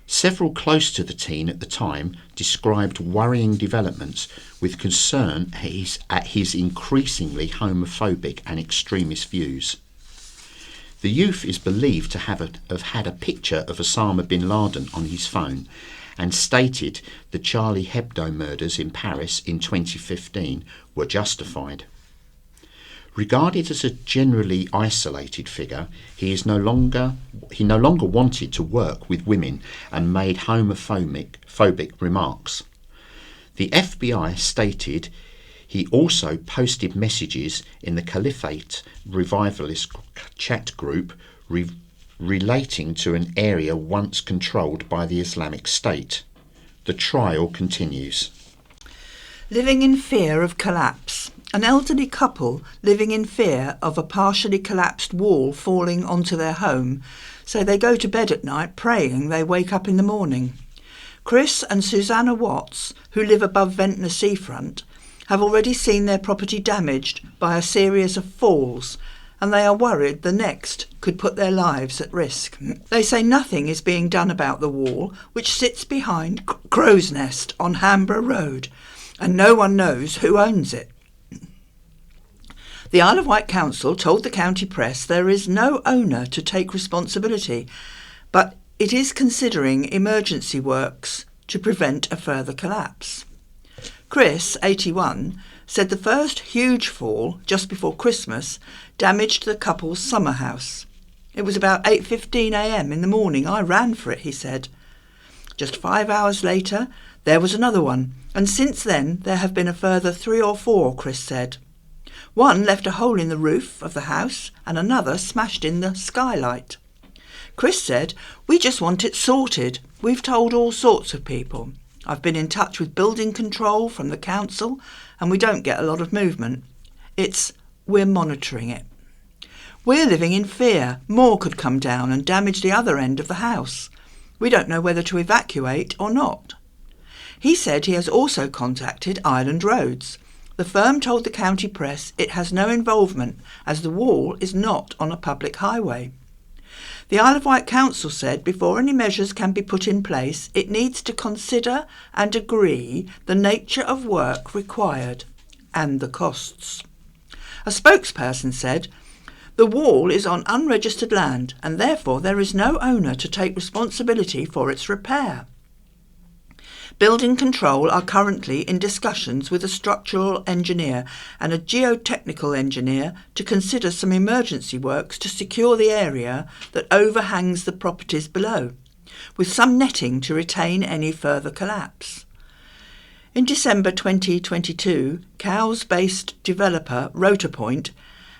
Several close to the teen at the time described worrying developments with concern at his increasingly homophobic and extremist views. The youth is believed to have had a picture of Osama bin Laden on his phone and stated the Charlie Hebdo murders in Paris in 2015 were justified. Regarded as a generally isolated figure, he no longer wanted to work with women and made homophobic remarks. The FBI stated he also posted messages in the Caliphate Revivalist chat group relating to an area once controlled by the Islamic State. The trial continues. Living in fear of collapse. An elderly couple living in fear of a partially collapsed wall falling onto their home, so they go to bed at night praying they wake up in the morning. Chris and Susanna Watts, who live above Ventnor seafront, have already seen their property damaged by a series of falls, and they are worried the next could put their lives at risk. They say nothing is being done about the wall, which sits behind Crow's Nest on Hamborough Road, and no one knows who owns it. The Isle of Wight Council told the county press there is no owner to take responsibility, but it is considering emergency works to prevent a further collapse. Chris, 81, said the first huge fall, just before Christmas, damaged the couple's summer house. It was about 8:15 a.m. in the morning. I ran for it, he said. Just 5 hours later, there was another one, and since then there have been a further 3 or 4, Chris said. One left a hole in the roof of the house and another smashed in the skylight. Chris said, "We just want it sorted. We've told all sorts of people. I've been in touch with building control from the council and we don't get a lot of movement. We're monitoring it. We're living in fear. More could come down and damage the other end of the house. We don't know whether to evacuate or not." He said he has also contacted Island Roads. The firm told the county press it has no involvement as the wall is not on a public highway. The Isle of Wight Council said before any measures can be put in place, it needs to consider and agree the nature of work required and the costs. A spokesperson said, "The wall is on unregistered land and therefore there is no owner to take responsibility for its repair. Building Control are currently in discussions with a structural engineer and a geotechnical engineer to consider some emergency works to secure the area that overhangs the properties below, with some netting to retain any further collapse." In December 2022, Cowes-based developer Rotorpoint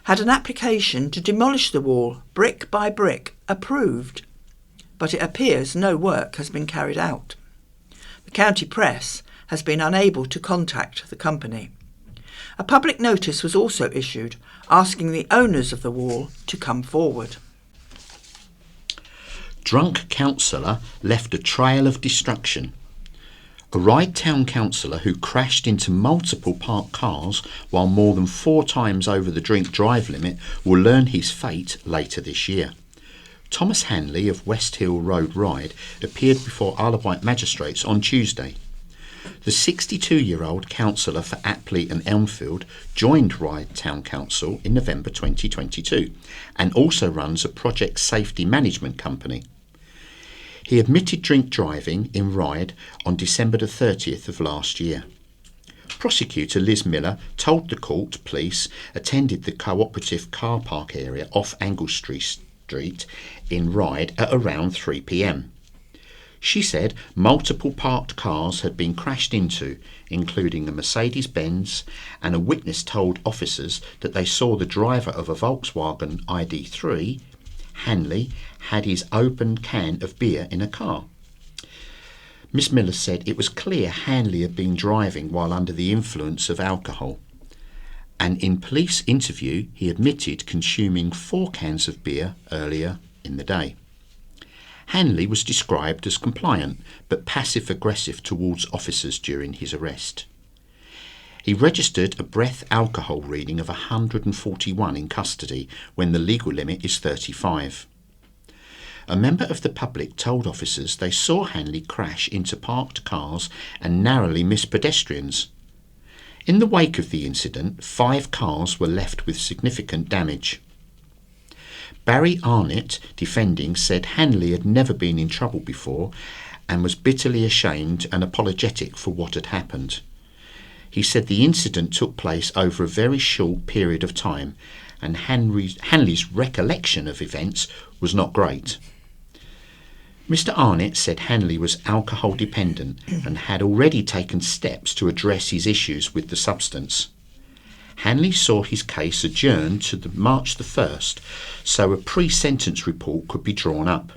had an application to demolish the wall, brick by brick, approved, but it appears no work has been carried out. The county press has been unable to contact the company. A public notice was also issued asking the owners of the wall to come forward. Drunk councillor left a trail of destruction. A Ryde town councillor who crashed into multiple parked cars while more than 4 times over the drink drive limit will learn his fate later this year. Thomas Hanley of West Hill Road Ryde appeared before Isle of Wight magistrates on Tuesday. The 62-year-old councillor for Apley and Elmfield joined Ryde Town Council in November 2022 and also runs a project safety management company. He admitted drink driving in Ryde on December the 30th of last year. Prosecutor Liz Miller told the court police attended the cooperative car park area off Anglesey Street in Ryde at around 3 p.m. She said multiple parked cars had been crashed into, including a Mercedes-Benz, and a witness told officers that they saw the driver of a Volkswagen ID3, Hanley, had his open can of beer in a car. Miss Miller said it was clear Hanley had been driving while under the influence of alcohol, and in police interview he admitted consuming 4 cans of beer earlier in the day. Hanley was described as compliant but passive-aggressive towards officers during his arrest. He registered a breath alcohol reading of 141 in custody when the legal limit is 35. A member of the public told officers they saw Hanley crash into parked cars and narrowly miss pedestrians. In the wake of the incident, 5 cars were left with significant damage. Barry Arnott, defending, said Hanley had never been in trouble before and was bitterly ashamed and apologetic for what had happened. He said the incident took place over a very short period of time and Hanley's recollection of events was not great. Mr. Arnott said Hanley was alcohol dependent and had already taken steps to address his issues with the substance. Hanley saw his case adjourned to March the 1st so a pre-sentence report could be drawn up.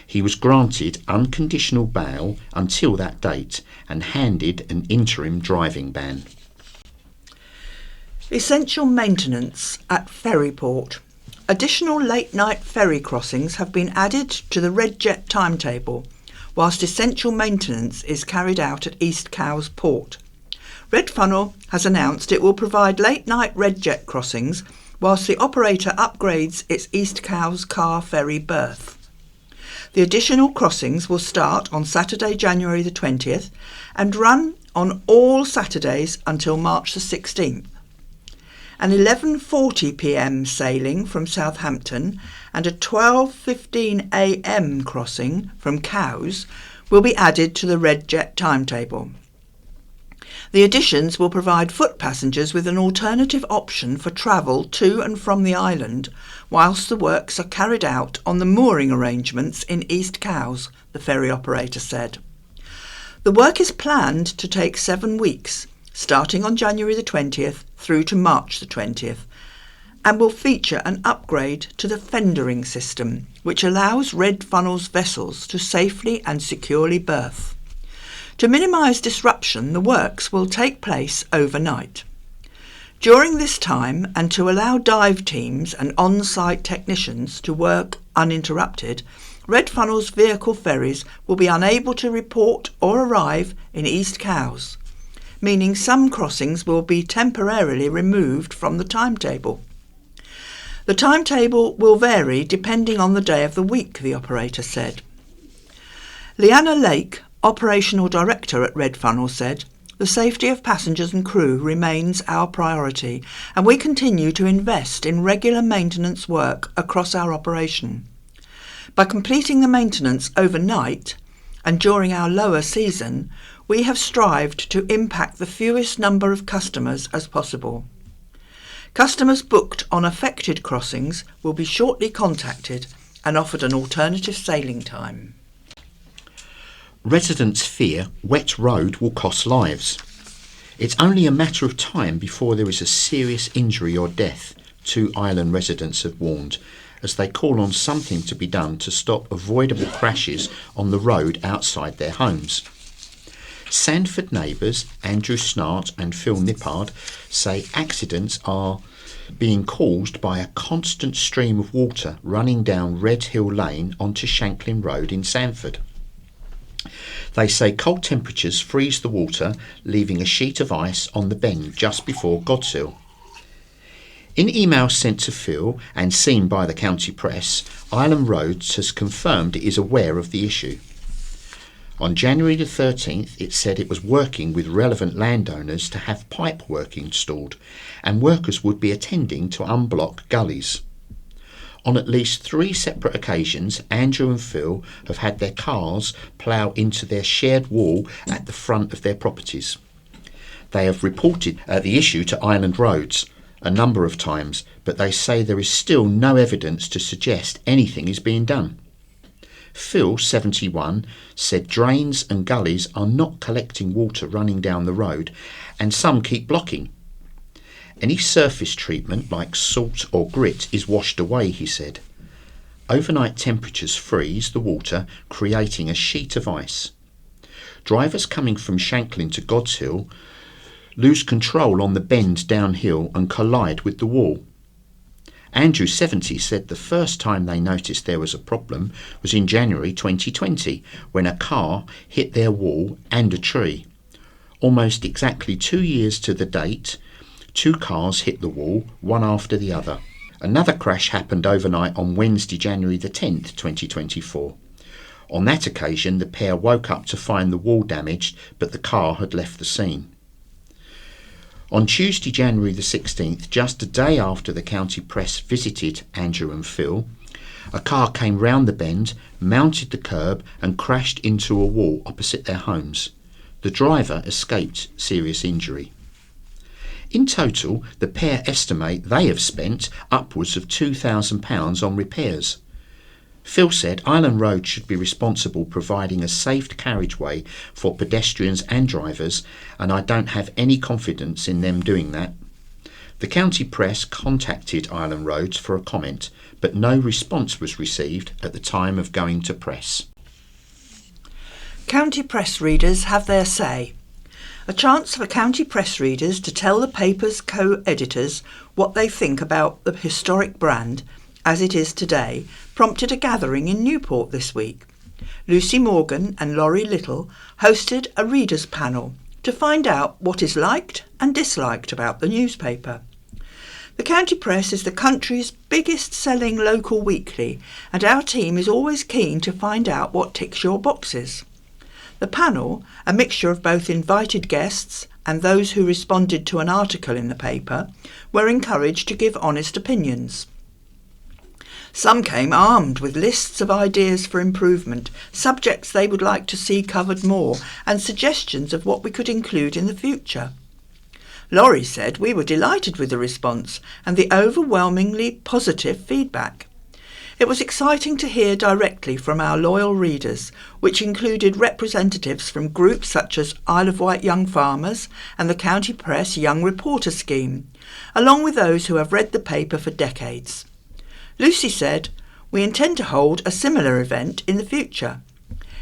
He was granted unconditional bail until that date and handed an interim driving ban. Essential maintenance at Ferryport. Additional late-night ferry crossings have been added to the Red Jet timetable, whilst essential maintenance is carried out at East Cowes Port. Red Funnel has announced it will provide late-night Red Jet crossings whilst the operator upgrades its East Cowes car ferry berth. The additional crossings will start on Saturday, January the 20th and run on all Saturdays until March the 16th. An 11:40pm sailing from Southampton and a 12:15am crossing from Cowes will be added to the Red Jet timetable. The additions will provide foot passengers with an alternative option for travel to and from the island whilst the works are carried out on the mooring arrangements in East Cowes, the ferry operator said. The work is planned to take 7 weeks, starting on January the 20th through to March the 20th, and will feature an upgrade to the fendering system, which allows Red Funnel's vessels to safely and securely berth. To minimise disruption, the works will take place overnight. During this time, and to allow dive teams and on-site technicians to work uninterrupted, Red Funnel's vehicle ferries will be unable to report or arrive in East Cowes, meaning some crossings will be temporarily removed from the timetable. The timetable will vary depending on the day of the week, the operator said. Leanna Lake, Operational Director at Red Funnel, said, "The safety of passengers and crew remains our priority, and we continue to invest in regular maintenance work across our operation. By completing the maintenance overnight and during our lower season, we have strived to impact the fewest number of customers as possible. Customers booked on affected crossings will be shortly contacted and offered an alternative sailing time." Residents fear wet road will cost lives. It's only a matter of time before there is a serious injury or death, 2 island residents have warned, as they call on something to be done to stop avoidable crashes on the road outside their homes. Sandford neighbours Andrew Snart and Phil Nippard say accidents are being caused by a constant stream of water running down Red Hill Lane onto Shanklin Road in Sandford. They say cold temperatures freeze the water, leaving a sheet of ice on the bend just before Godshill. In emails sent to Phil and seen by the county press, Island Roads has confirmed it is aware of the issue. On January the 13th, it said it was working with relevant landowners to have pipe work installed, and workers would be attending to unblock gullies. On at least 3 separate occasions, Andrew and Phil have had their cars plough into their shared wall at the front of their properties. They have reported the issue to Island Roads a number of times, but they say there is still no evidence to suggest anything is being done. Phil, 71, said drains and gullies are not collecting water running down the road, and some keep blocking. Any surface treatment like salt or grit is washed away, he said. Overnight temperatures freeze the water, creating a sheet of ice. Drivers coming from Shanklin to Godshill lose control on the bend downhill and collide with the wall. Andrew, 70, said the first time they noticed there was a problem was in January 2020, when a car hit their wall and a tree. Almost exactly 2 years to the date, 2 cars hit the wall, one after the other. Another crash happened overnight on Wednesday, January the 10th, 2024. On that occasion, the pair woke up to find the wall damaged, but the car had left the scene. On Tuesday, January the 16th, just a day after the county press visited Andrew and Phil, a car came round the bend, mounted the curb and crashed into a wall opposite their homes. The driver escaped serious injury. In total, the pair estimate they have spent upwards of £2,000 on repairs. Phil said Island Road should be responsible providing a safe carriageway for pedestrians and drivers, and I don't have any confidence in them doing that. The county press contacted Island Roads for a comment, but no response was received at the time of going to press. County press readers have their say. A chance for county press readers to tell the paper's co-editors what they think about the historic brand, as it is today, prompted a gathering in Newport this week. Lucy Morgan and Laurie Little hosted a readers' panel to find out what is liked and disliked about the newspaper. The County Press is the country's biggest selling local weekly, and our team is always keen to find out what ticks your boxes. The panel, a mixture of both invited guests and those who responded to an article in the paper, were encouraged to give honest opinions. Some came armed with lists of ideas for improvement, subjects they would like to see covered more, and suggestions of what we could include in the future. Laurie said we were delighted with the response and the overwhelmingly positive feedback. It was exciting to hear directly from our loyal readers, which included representatives from groups such as Isle of Wight Young Farmers and the County Press Young Reporter Scheme, along with those who have read the paper for decades. Lucy said, "We intend to hold a similar event in the future.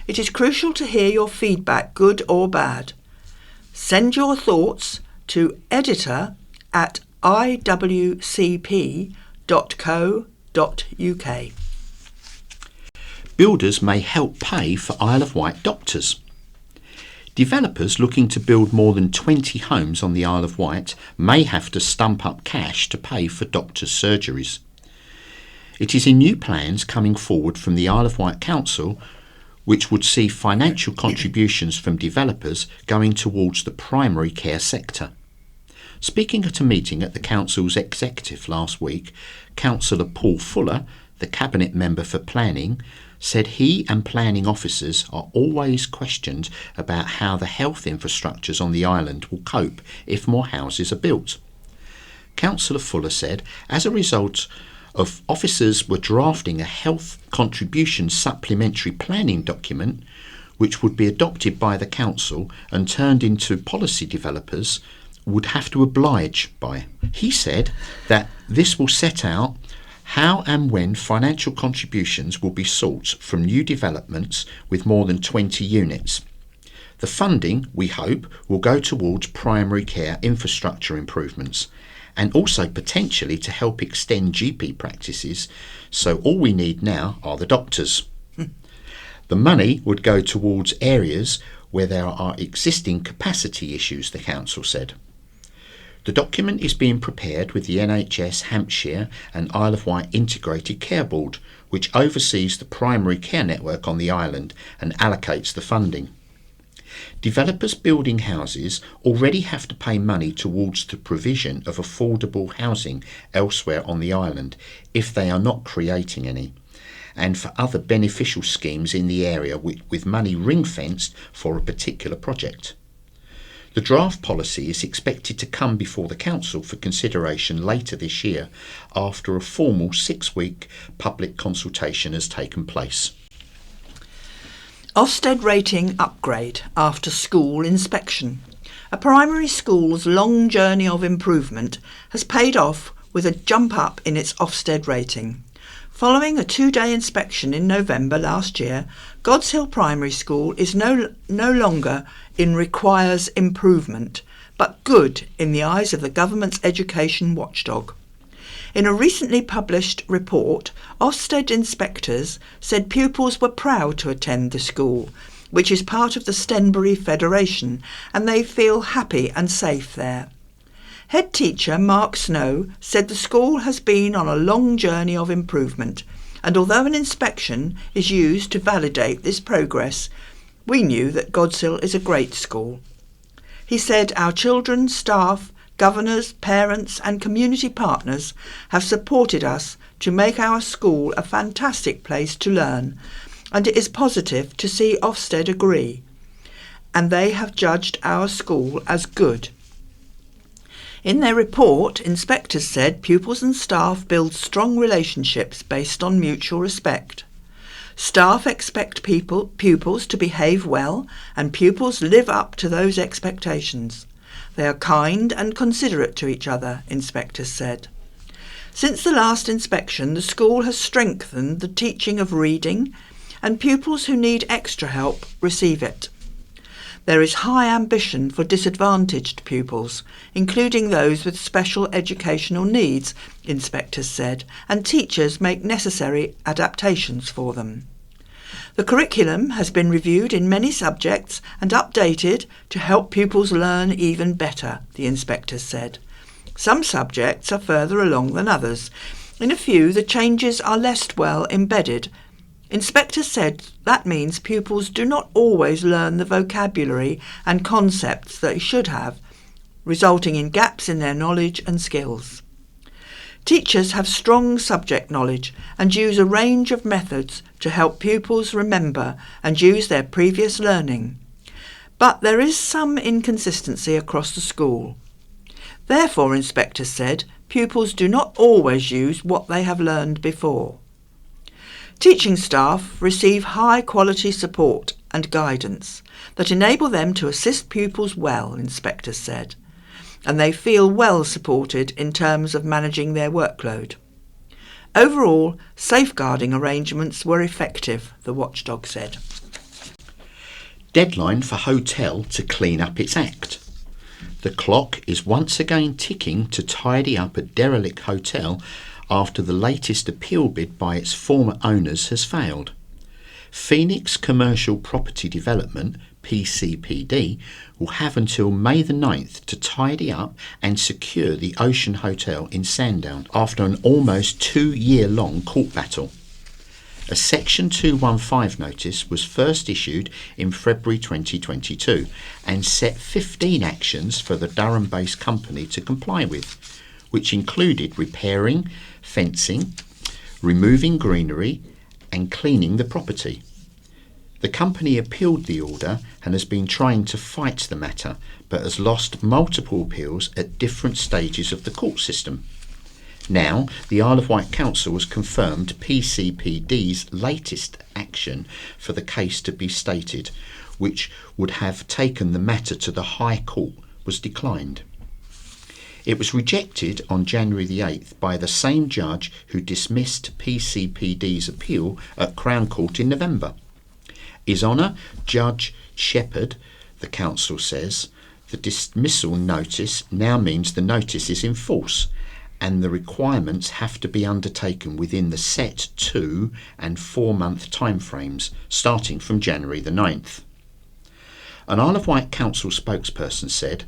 It is crucial to hear your feedback, good or bad. Send your thoughts to editor@iwcp.co.uk. Builders may help pay for Isle of Wight doctors. Developers looking to build more than 20 homes on the Isle of Wight may have to stump up cash to pay for doctors' surgeries. It is in new plans coming forward from the Isle of Wight Council, which would see financial contributions from developers going towards the primary care sector. Speaking at a meeting at the Council's executive last week, Councillor Paul Fuller, the Cabinet Member for Planning, said he and planning officers are always questioned about how the health infrastructures on the island will cope if more houses are built. Councillor Fuller said, as a result of officers were drafting a health contribution supplementary planning document, which would be adopted by the council and turned into policy developers would have to oblige by. He said that this will set out how and when financial contributions will be sought from new developments with more than 20 units. The funding, we hope, will go towards primary care infrastructure improvements, and also potentially to help extend GP practices, so all we need now are the doctors. The money would go towards areas where there are existing capacity issues, the council said. The document is being prepared with the NHS Hampshire and Isle of Wight Integrated Care Board, which oversees the primary care network on the island and allocates the funding. Developers building houses already have to pay money towards the provision of affordable housing elsewhere on the island if they are not creating any, and for other beneficial schemes in the area with money ring-fenced for a particular project. The draft policy is expected to come before the Council for consideration later this year after a formal 6-week public consultation has taken place. Ofsted rating upgrade after school inspection. A primary school's long journey of improvement has paid off with a jump up in its Ofsted rating. Following a 2-day inspection in November last year, God's Hill Primary School is no longer in requires improvement, but good in the eyes of the government's education watchdog. In a recently published report, Ofsted inspectors said pupils were proud to attend the school, which is part of the Stenbury Federation, and they feel happy and safe there. Head teacher Mark Snow said the school has been on a long journey of improvement, and although an inspection is used to validate this progress, we knew that Godsill is a great school. He said our children, staff, governors, parents and community partners have supported us to make our school a fantastic place to learn, and it is positive to see Ofsted agree, and they have judged our school as good. In their report, inspectors said pupils and staff build strong relationships based on mutual respect. Staff expect pupils to behave well, and pupils live up to those expectations. They are kind and considerate to each other, inspectors said. Since the last inspection, the school has strengthened the teaching of reading, and pupils who need extra help receive it. There is high ambition for disadvantaged pupils, including those with special educational needs, inspectors said, and teachers make necessary adaptations for them. The curriculum has been reviewed in many subjects and updated to help pupils learn even better, the inspectors said. Some subjects are further along than others. In a few, the changes are less well embedded. Inspectors said that means pupils do not always learn the vocabulary and concepts they should have, resulting in gaps in their knowledge and skills. Teachers have strong subject knowledge and use a range of methods to help pupils remember and use their previous learning. But there is some inconsistency across the school. Therefore, inspectors said, pupils do not always use what they have learned before. Teaching staff receive high-quality support and guidance that enable them to assist pupils well, inspectors said, and they feel well supported in terms of managing their workload. Overall, safeguarding arrangements were effective, the watchdog said. Deadline for hotel to clean up its act. The clock is once again ticking to tidy up a derelict hotel after the latest appeal bid by its former owners has failed. Phoenix Commercial Property Development, PCPD, will have until May the 9th to tidy up and secure the Ocean Hotel in Sandown after an almost 2-year-long court battle. A Section 215 notice was first issued in February 2022 and set 15 actions for the Durham-based company to comply with, which included repairing, fencing, removing greenery and cleaning the property. The company appealed the order and has been trying to fight the matter, but has lost multiple appeals at different stages of the court system. Now, the Isle of Wight Council has confirmed PCPD's latest action for the case to be stated, which would have taken the matter to the High Court, was declined. It was rejected on January the 8th by the same judge who dismissed PCPD's appeal at Crown Court in November. His Honour Judge Shepherd, the council says, the dismissal notice now means the notice is in force and the requirements have to be undertaken within the set 2 and 4-month timeframes starting from January the 9th. An Isle of Wight Council spokesperson said,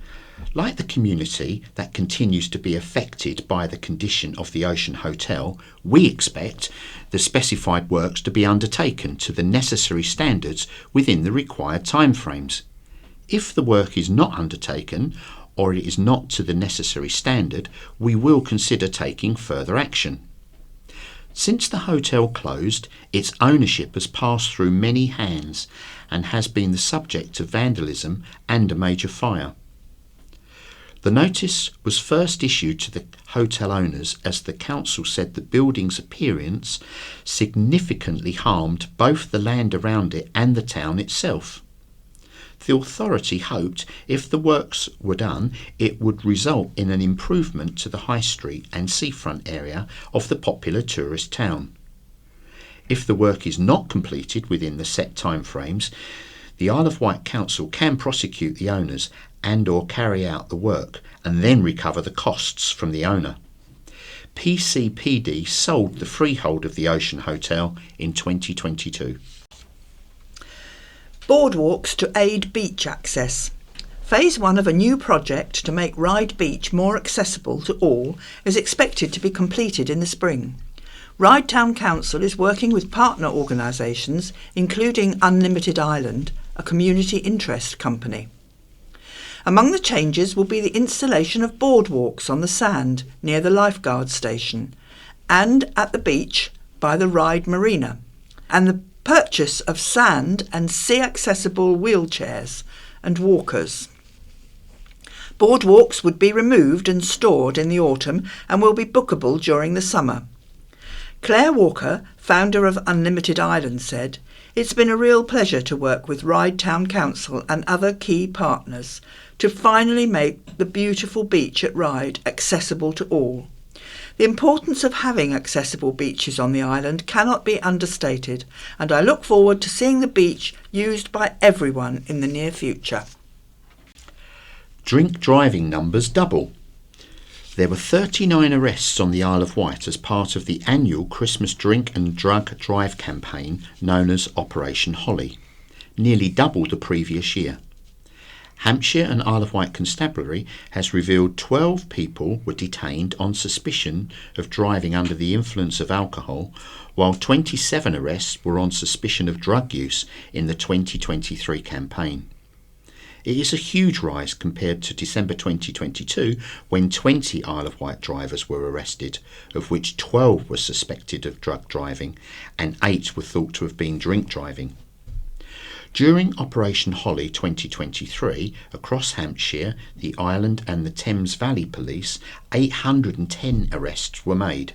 like the community that continues to be affected by the condition of the Ocean Hotel, we expect the specified works to be undertaken to the necessary standards within the required timeframes. If the work is not undertaken, or it is not to the necessary standard, we will consider taking further action. Since the hotel closed, its ownership has passed through many hands and has been the subject of vandalism and a major fire. The notice was first issued to the hotel owners as the council said the building's appearance significantly harmed both the land around it and the town itself. The authority hoped if the works were done, it would result in an improvement to the high street and seafront area of the popular tourist town. If the work is not completed within the set timeframes, the Isle of Wight Council can prosecute the owners and/or carry out the work and then recover the costs from the owner. PCPD sold the freehold of the Ocean Hotel in 2022. Boardwalks to aid beach access. Phase 1 of a new project to make Ryde Beach more accessible to all is expected to be completed in the spring. Ryde Town Council is working with partner organisations, including Unlimited Island, a community interest company. Among the changes will be the installation of boardwalks on the sand near the lifeguard station and at the beach by the Ride Marina, and the purchase of sand and sea-accessible wheelchairs and walkers. Boardwalks would be removed and stored in the autumn and will be bookable during the summer. Claire Walker, founder of Unlimited Island, said, "It's been a real pleasure to work with Ryde Town Council and other key partners to finally make the beautiful beach at Ryde accessible to all. The importance of having accessible beaches on the island cannot be understated, and I look forward to seeing the beach used by everyone in the near future." Drink driving numbers double. There were 39 arrests on the Isle of Wight as part of the annual Christmas drink and drug drive campaign known as Operation Holly, nearly double the previous year. Hampshire and Isle of Wight Constabulary has revealed 12 people were detained on suspicion of driving under the influence of alcohol, while 27 arrests were on suspicion of drug use in the 2023 campaign. It is a huge rise compared to December 2022, when 20 Isle of Wight drivers were arrested, of which 12 were suspected of drug driving and 8 were thought to have been drink driving. During Operation Holly 2023, across Hampshire, the Island and the Thames Valley Police, 810 arrests were made.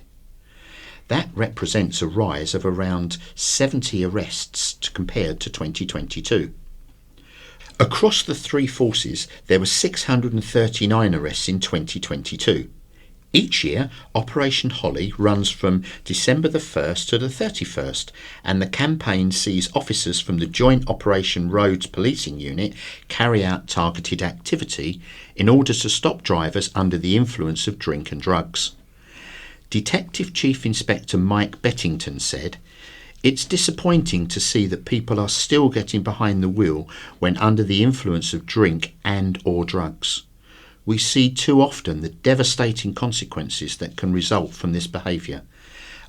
That represents a rise of around 70 arrests compared to 2022. Across the three forces, there were 639 arrests in 2022. Each year, Operation Holly runs from December the 1st to the 31st, and the campaign sees officers from the Joint Operation Roads Policing Unit carry out targeted activity in order to stop drivers under the influence of drink and drugs. Detective Chief Inspector Mike Bettington said, "It's disappointing to see that people are still getting behind the wheel when under the influence of drink and/or drugs. We see too often the devastating consequences that can result from this behaviour,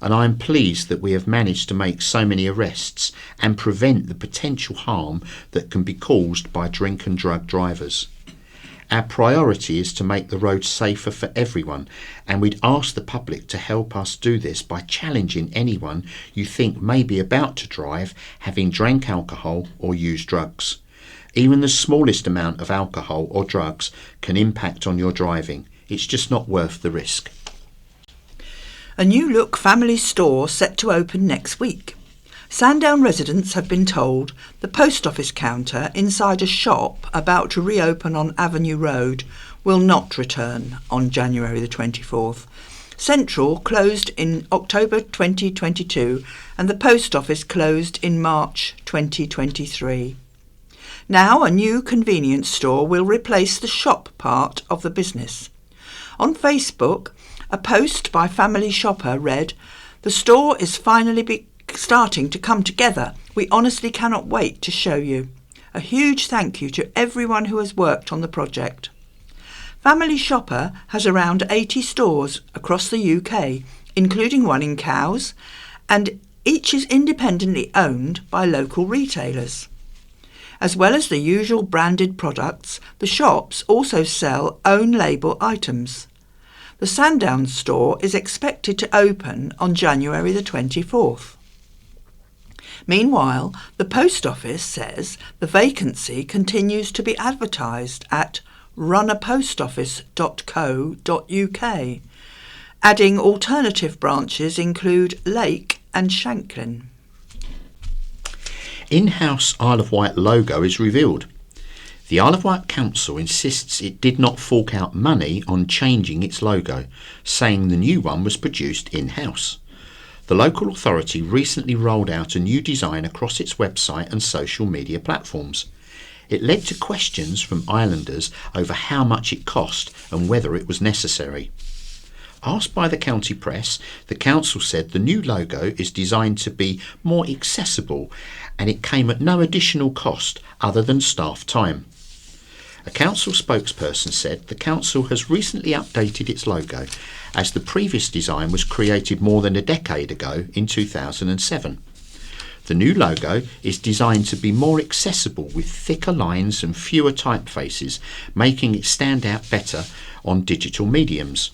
and I am pleased that we have managed to make so many arrests and prevent the potential harm that can be caused by drink and drug drivers. Our priority is to make the roads safer for everyone, and we'd ask the public to help us do this by challenging anyone you think may be about to drive having drank alcohol or used drugs. Even the smallest amount of alcohol or drugs can impact on your driving. It's just not worth the risk." A new look family store set to open next week. Sandown residents have been told the post office counter inside a shop about to reopen on Avenue Road will not return on January the 24th. Central closed in October 2022 and the post office closed in March 2023. Now a new convenience store will replace the shop part of the business. On Facebook, a post by Family Shopper read, "The store is finally starting to come together. We honestly cannot wait to show you. A huge thank you to everyone who has worked on the project." Family Shopper has around 80 stores across the UK, including one in Cowes, and each is independently owned by local retailers. As well as the usual branded products, the shops also sell own label items. The Sandown store is expected to open on January the 24th. Meanwhile, the post office says the vacancy continues to be advertised at runnerpostoffice.co.uk, adding alternative branches include Lake and Shanklin. In-house Isle of Wight logo is revealed. The Isle of Wight Council insists it did not fork out money on changing its logo, saying the new one was produced in-house. The local authority recently rolled out a new design across its website and social media platforms. It led to questions from islanders over how much it cost and whether it was necessary. Asked by the county press, the council said the new logo is designed to be more accessible and it came at no additional cost other than staff time. A council spokesperson said the council has recently updated its logo as the previous design was created more than a decade ago in 2007. The new logo is designed to be more accessible with thicker lines and fewer typefaces, making it stand out better on digital mediums.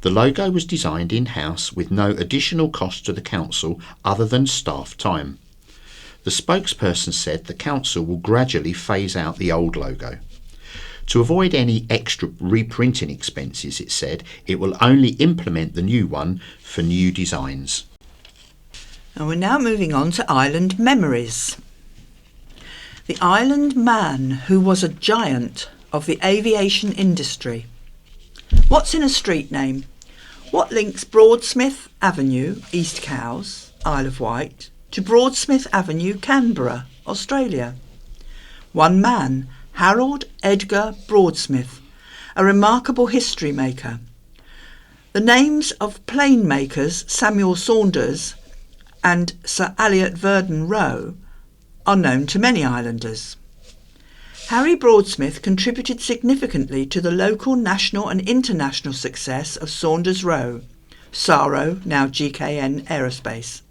The logo was designed in-house with no additional cost to the council other than staff time. The spokesperson said the council will gradually phase out the old logo. To avoid any extra reprinting expenses, it said, it will only implement the new one for new designs. And we're now moving on to island memories. The island man who was a giant of the aviation industry. What's in a street name? What links Broadsmith Avenue, East Cowes, Isle of Wight, to Broadsmith Avenue, Canberra, Australia? One man, Harold Edgar Broadsmith, a remarkable history maker. The names of plane makers Samuel Saunders and Sir Elliot Verdon Roe are known to many islanders. Harry Broadsmith contributed significantly to the local, national and international success of Saunders Roe, SARO, now GKN Aerospace.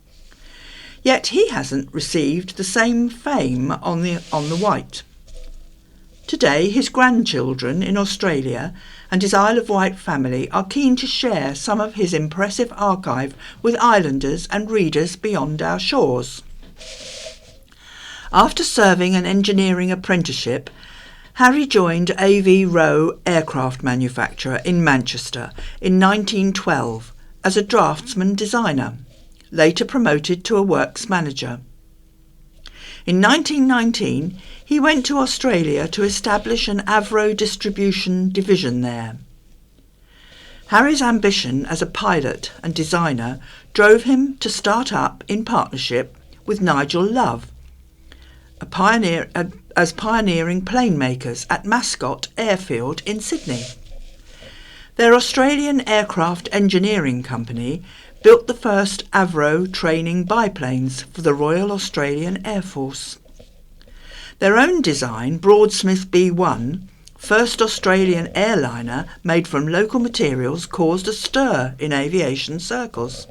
Yet he hasn't received the same fame on the Wight. Today, his grandchildren in Australia and his Isle of Wight family are keen to share some of his impressive archive with islanders and readers beyond our shores. After serving an engineering apprenticeship, Harry joined A.V. Roe Aircraft Manufacturer in Manchester in 1912 as a draftsman designer, later promoted to a works manager. In 1919, he went to Australia to establish an Avro distribution division there. Harry's ambition as a pilot and designer drove him to start up in partnership with Nigel Love, as pioneering plane makers at Mascot Airfield in Sydney. Their Australian Aircraft Engineering Company built the first Avro training biplanes for the Royal Australian Air Force. Their own design, Broadsmith B1, first Australian airliner made from local materials, caused a stir in aviation circles.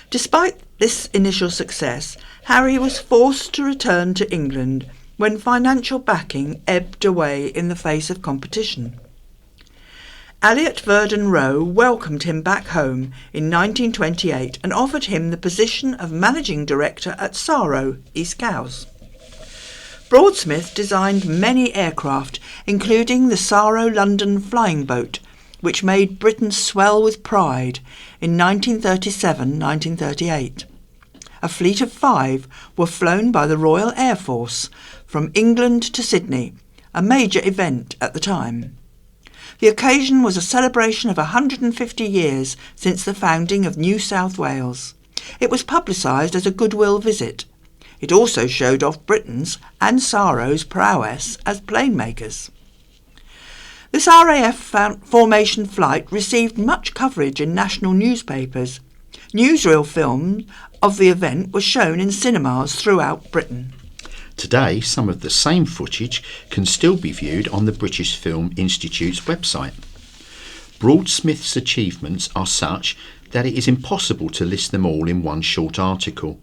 Despite this initial success, Harry was forced to return to England when financial backing ebbed away in the face of competition. Elliot Verdon Roe welcomed him back home in 1928 and offered him the position of managing director at SARO, East Cowes. Broadsmith designed many aircraft, including the SARO London flying boat, which made Britain swell with pride in 1937-1938. A fleet of 5 were flown by the Royal Air Force from England to Sydney, a major event at the time. The occasion was a celebration of 150 years since the founding of New South Wales. It was publicised as a goodwill visit. It also showed off Britain's and SARO's prowess as plane makers. This RAF formation flight received much coverage in national newspapers. Newsreel film of the event was shown in cinemas throughout Britain. Today, some of the same footage can still be viewed on the British Film Institute's website. Broadsmith's achievements are such that it is impossible to list them all in one short article.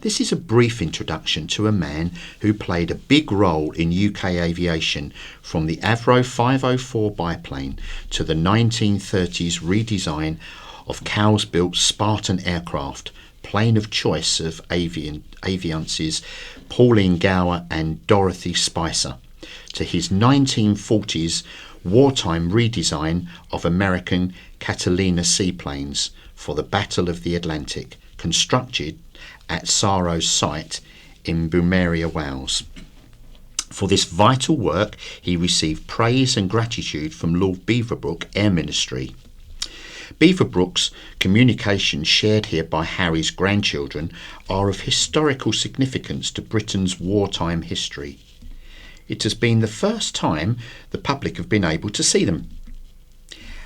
This is a brief introduction to a man who played a big role in UK aviation, from the Avro 504 biplane to the 1930s redesign of Cowes-built Spartan aircraft, plane of choice of Aviance's Pauline Gower and Dorothy Spicer, to his 1940s wartime redesign of American Catalina seaplanes for the Battle of the Atlantic, constructed at SARO's site in Boomeria, Wales. For this vital work, he received praise and gratitude from Lord Beaverbrook Air Ministry. Beaverbrook's communications shared here by Harry's grandchildren are of historical significance to Britain's wartime history. It has been the first time the public have been able to see them.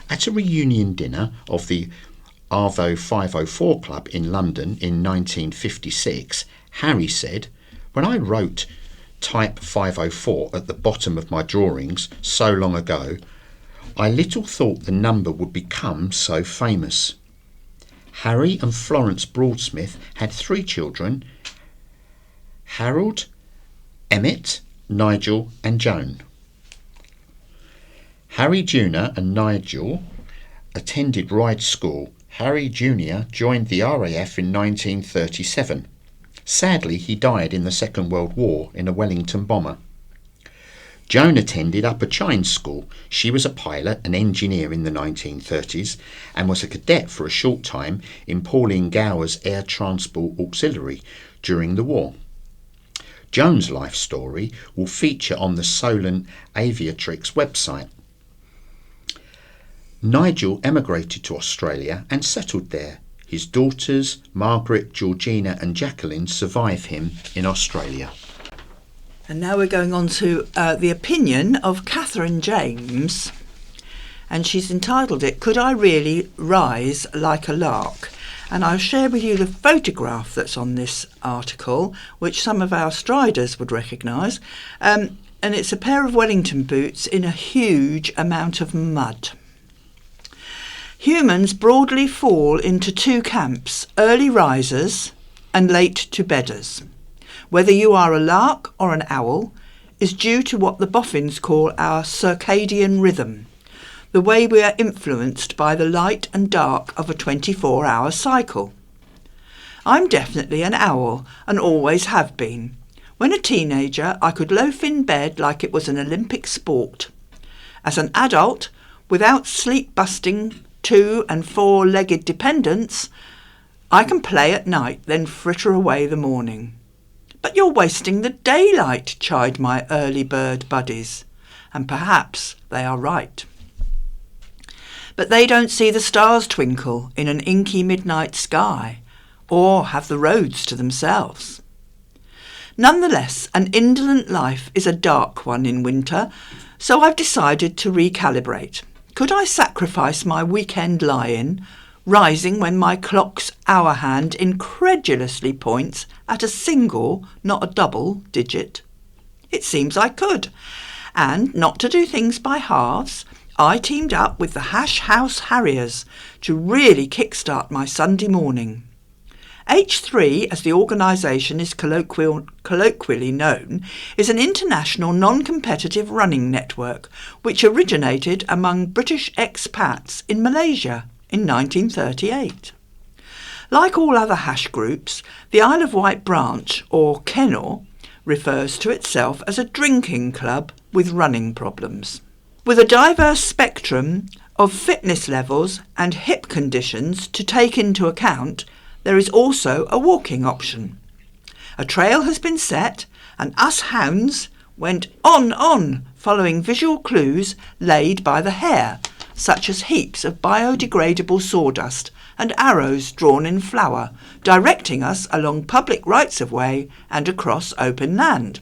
At a reunion dinner of the Arvo 504 Club in London in 1956, Harry said, "When I wrote Type 504 at the bottom of my drawings so long ago, I little thought the number would become so famous." Harry and Florence Broadsmith had 3 children, Harold, Emmett, Nigel and Joan. Harry Jr. and Nigel attended Ryde School. Harry Jr. joined the RAF in 1937. Sadly, he died in the Second World War in a Wellington bomber. Joan attended Upper Chines School. She was a pilot and engineer in the 1930s and was a cadet for a short time in Pauline Gower's Air Transport Auxiliary during the war. Joan's life story will feature on the Solent Aviatrix website. Nigel emigrated to Australia and settled there. His daughters, Margaret, Georgina and Jacqueline, survive him in Australia. And now we're going on to the opinion of Catherine James, and she's entitled it, "Could I Really Rise Like a Lark?" And I'll share with you the photograph that's on this article, which some of our striders would recognise. And it's a pair of Wellington boots in a huge amount of mud. Humans broadly fall into two camps, early risers and late to bedders. Whether you are a lark or an owl is due to what the boffins call our circadian rhythm, the way we are influenced by the light and dark of a 24-hour cycle. I'm definitely an owl and always have been. When a teenager, I could loaf in bed like it was an Olympic sport. As an adult, without sleep-busting 2- and 4-legged dependents, I can play at night, then fritter away the morning. But you're wasting the daylight, chide my early bird buddies, and perhaps they are right. But they don't see the stars twinkle in an inky midnight sky, or have the roads to themselves. Nonetheless, an indolent life is a dark one in winter, so I've decided to recalibrate. Could I sacrifice my weekend lie-in, rising when my clock's hour hand incredulously points at a single, not a double, digit? It seems I could, and not to do things by halves, I teamed up with the Hash House Harriers to really kickstart my Sunday morning. H3, as the organisation is colloquially known, is an international non-competitive running network which originated among British expats in Malaysia in 1938. Like all other hash groups, the Isle of Wight branch, or kennel, refers to itself as a drinking club with running problems. With a diverse spectrum of fitness levels and hip conditions to take into account, there is also a walking option. A trail has been set, and us hounds went on, following visual clues laid by the hare, such as heaps of biodegradable sawdust and arrows drawn in flour, directing us along public rights-of-way and across open land.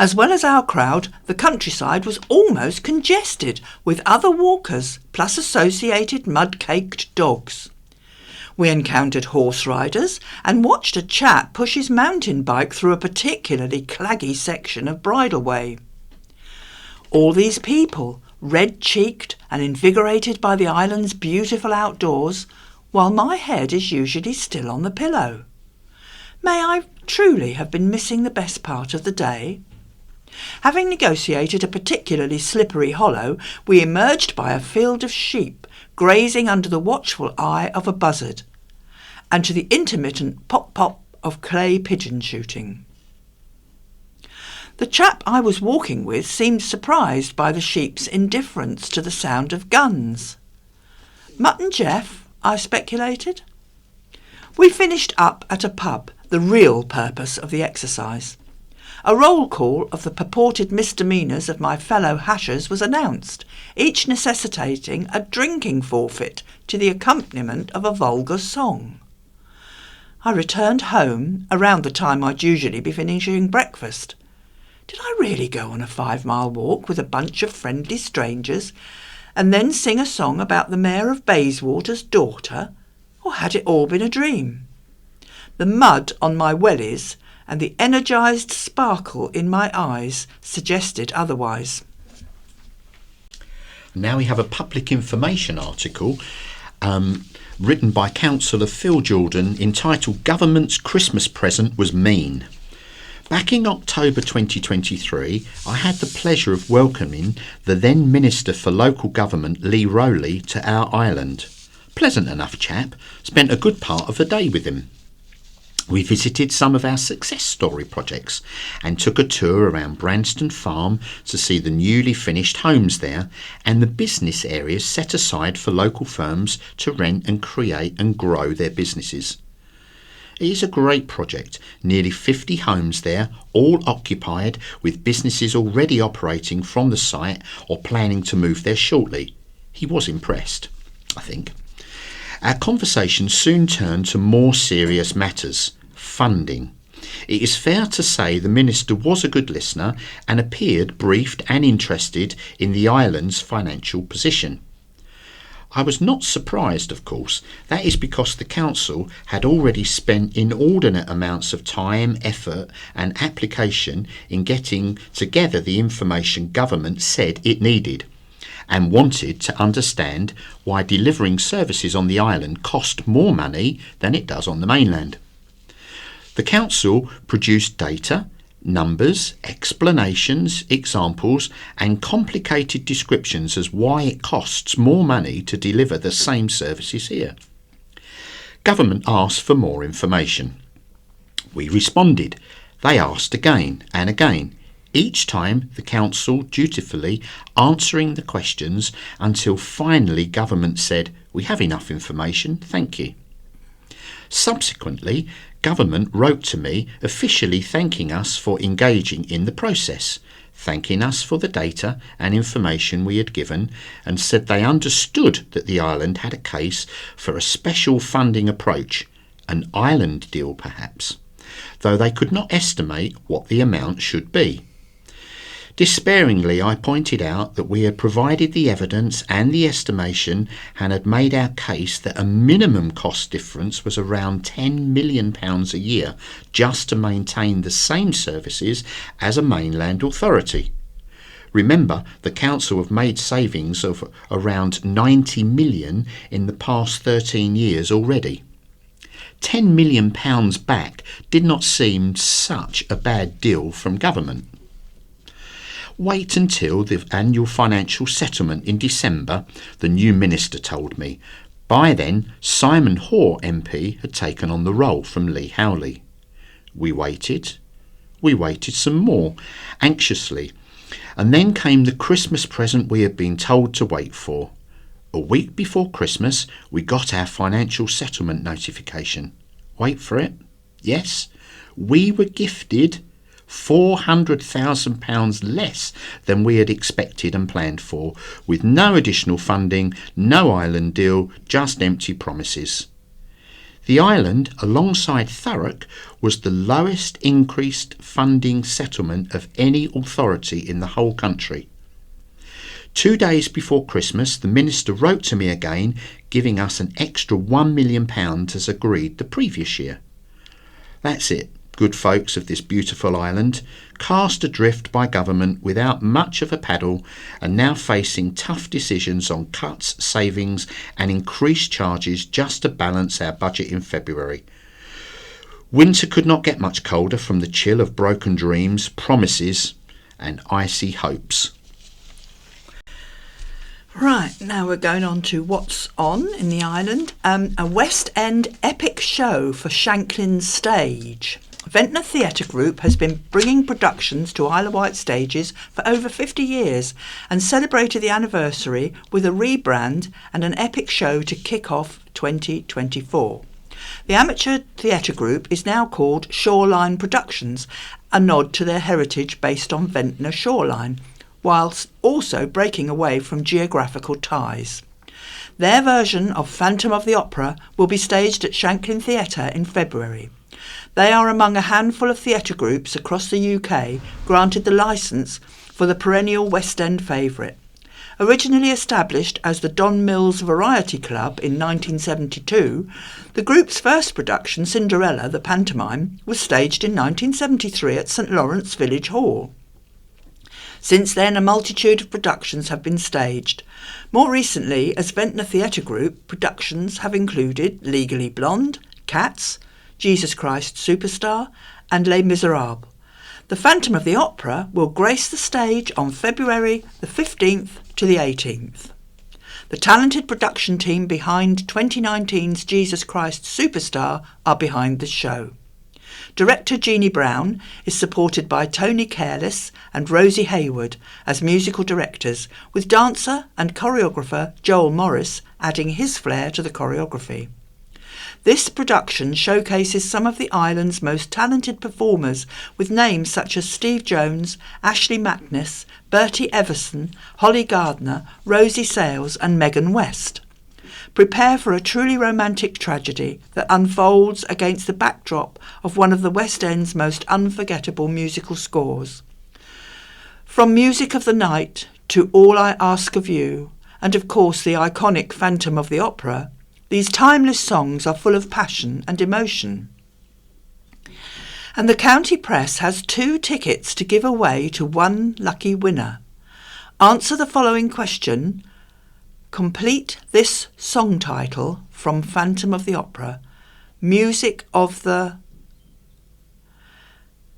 As well as our crowd, the countryside was almost congested with other walkers, plus associated mud-caked dogs. We encountered horse riders and watched a chap push his mountain bike through a particularly claggy section of bridleway. All these people, red-cheeked and invigorated by the island's beautiful outdoors, while my head is usually still on the pillow. May I truly have been missing the best part of the day? Having negotiated a particularly slippery hollow, we emerged by a field of sheep grazing under the watchful eye of a buzzard, and to the intermittent pop-pop of clay pigeon shooting. The chap I was walking with seemed surprised by the sheep's indifference to the sound of guns. Mutton Jeff, I speculated. We finished up at a pub, the real purpose of the exercise. A roll call of the purported misdemeanours of my fellow hashers was announced, each necessitating a drinking forfeit to the accompaniment of a vulgar song. I returned home around the time I'd usually be finishing breakfast. Did I really go on a 5-mile walk with a bunch of friendly strangers and then sing a song about the Mayor of Bayswater's daughter, or had it all been a dream? The mud on my wellies and the energised sparkle in my eyes suggested otherwise. Now we have a public information article. written by Councillor Phil Jordan, entitled Government's Christmas Present Was Mean. Back in October 2023, I had the pleasure of welcoming the then Minister for Local Government, Lee Rowley, to our island. Pleasant enough chap, spent a good part of the day with him. We visited some of our success story projects and took a tour around Branston Farm to see the newly finished homes there and the business areas set aside for local firms to rent and create and grow their businesses. It is a great project, nearly 50 homes there, all occupied, with businesses already operating from the site or planning to move there shortly. He was impressed, I think. Our conversation soon turned to more serious matters. Funding. It is fair to say the Minister was a good listener and appeared briefed and interested in the island's financial position. I was not surprised, of course. That is because the Council had already spent inordinate amounts of time, effort and application in getting together the information government said it needed, and wanted to understand why delivering services on the island cost more money than it does on the mainland. The Council produced data, numbers, explanations, examples and complicated descriptions as why it costs more money to deliver the same services here. Government asked for more information. We responded. They asked again and again, each time the Council dutifully answering the questions until finally Government said, "We have enough information, thank you." Subsequently, Government wrote to me officially thanking us for engaging in the process, thanking us for the data and information we had given, and said they understood that the island had a case for a special funding approach, an island deal perhaps, though they could not estimate what the amount should be. Despairingly, I pointed out that we had provided the evidence and the estimation and had made our case that a minimum cost difference was around £10 million a year just to maintain the same services as a mainland authority. Remember, the Council have made savings of around £90 million in the past 13 years already. £10 million back did not seem such a bad deal from government. Wait until the annual financial settlement in December, the new minister told me. By then, Simon Hoare MP had taken on the role from Lee Howley. We waited some more, anxiously, and then came the Christmas present we had been told to wait for. A week before Christmas, we got our financial settlement notification. Wait for it. Yes, we were gifted £400,000 less than we had expected and planned for, with no additional funding, no island deal, just empty promises. The island, alongside Thurrock, was the lowest increased funding settlement of any authority in the whole country. 2 days before Christmas, the Minister wrote to me again, giving us an extra £1 million as agreed the previous year. That's it. Good folks of this beautiful island, cast adrift by government without much of a paddle and now facing tough decisions on cuts, savings and increased charges just to balance our budget in February. Winter could not get much colder from the chill of broken dreams, promises and icy hopes. Right, now we're going on to what's on in the island. A West End epic show for Shanklin Stage. Ventnor Theatre Group has been bringing productions to Isle of Wight stages for over 50 years and celebrated the anniversary with a rebrand and an epic show to kick off 2024. The amateur theatre group is now called Shoreline Productions, a nod to their heritage based on Ventnor shoreline, whilst also breaking away from geographical ties. Their version of Phantom of the Opera will be staged at Shanklin Theatre in February. They are among a handful of theatre groups across the UK granted the licence for the perennial West End favourite. Originally established as the Don Mills Variety Club in 1972, the group's first production, Cinderella, the pantomime, was staged in 1973 at St Lawrence Village Hall. Since then, a multitude of productions have been staged. More recently, as Ventnor Theatre Group, productions have included Legally Blonde, Cats, Jesus Christ Superstar and Les Miserables. The Phantom of the Opera will grace the stage on February the 15th to the 18th. The talented production team behind 2019's Jesus Christ Superstar are behind the show. Director Jeannie Brown is supported by Tony Careless and Rosie Hayward as musical directors, with dancer and choreographer Joel Morris adding his flair to the choreography. This production showcases some of the island's most talented performers, with names such as Steve Jones, Ashley Mackness, Bertie Everson, Holly Gardner, Rosie Sales and Megan West. Prepare for a truly romantic tragedy that unfolds against the backdrop of one of the West End's most unforgettable musical scores. From Music of the Night to All I Ask of You, and of course the iconic Phantom of the Opera, these timeless songs are full of passion and emotion. And the county press has 2 tickets to give away to one lucky winner. Answer the following question. Complete this song title from Phantom of the Opera. Music of the...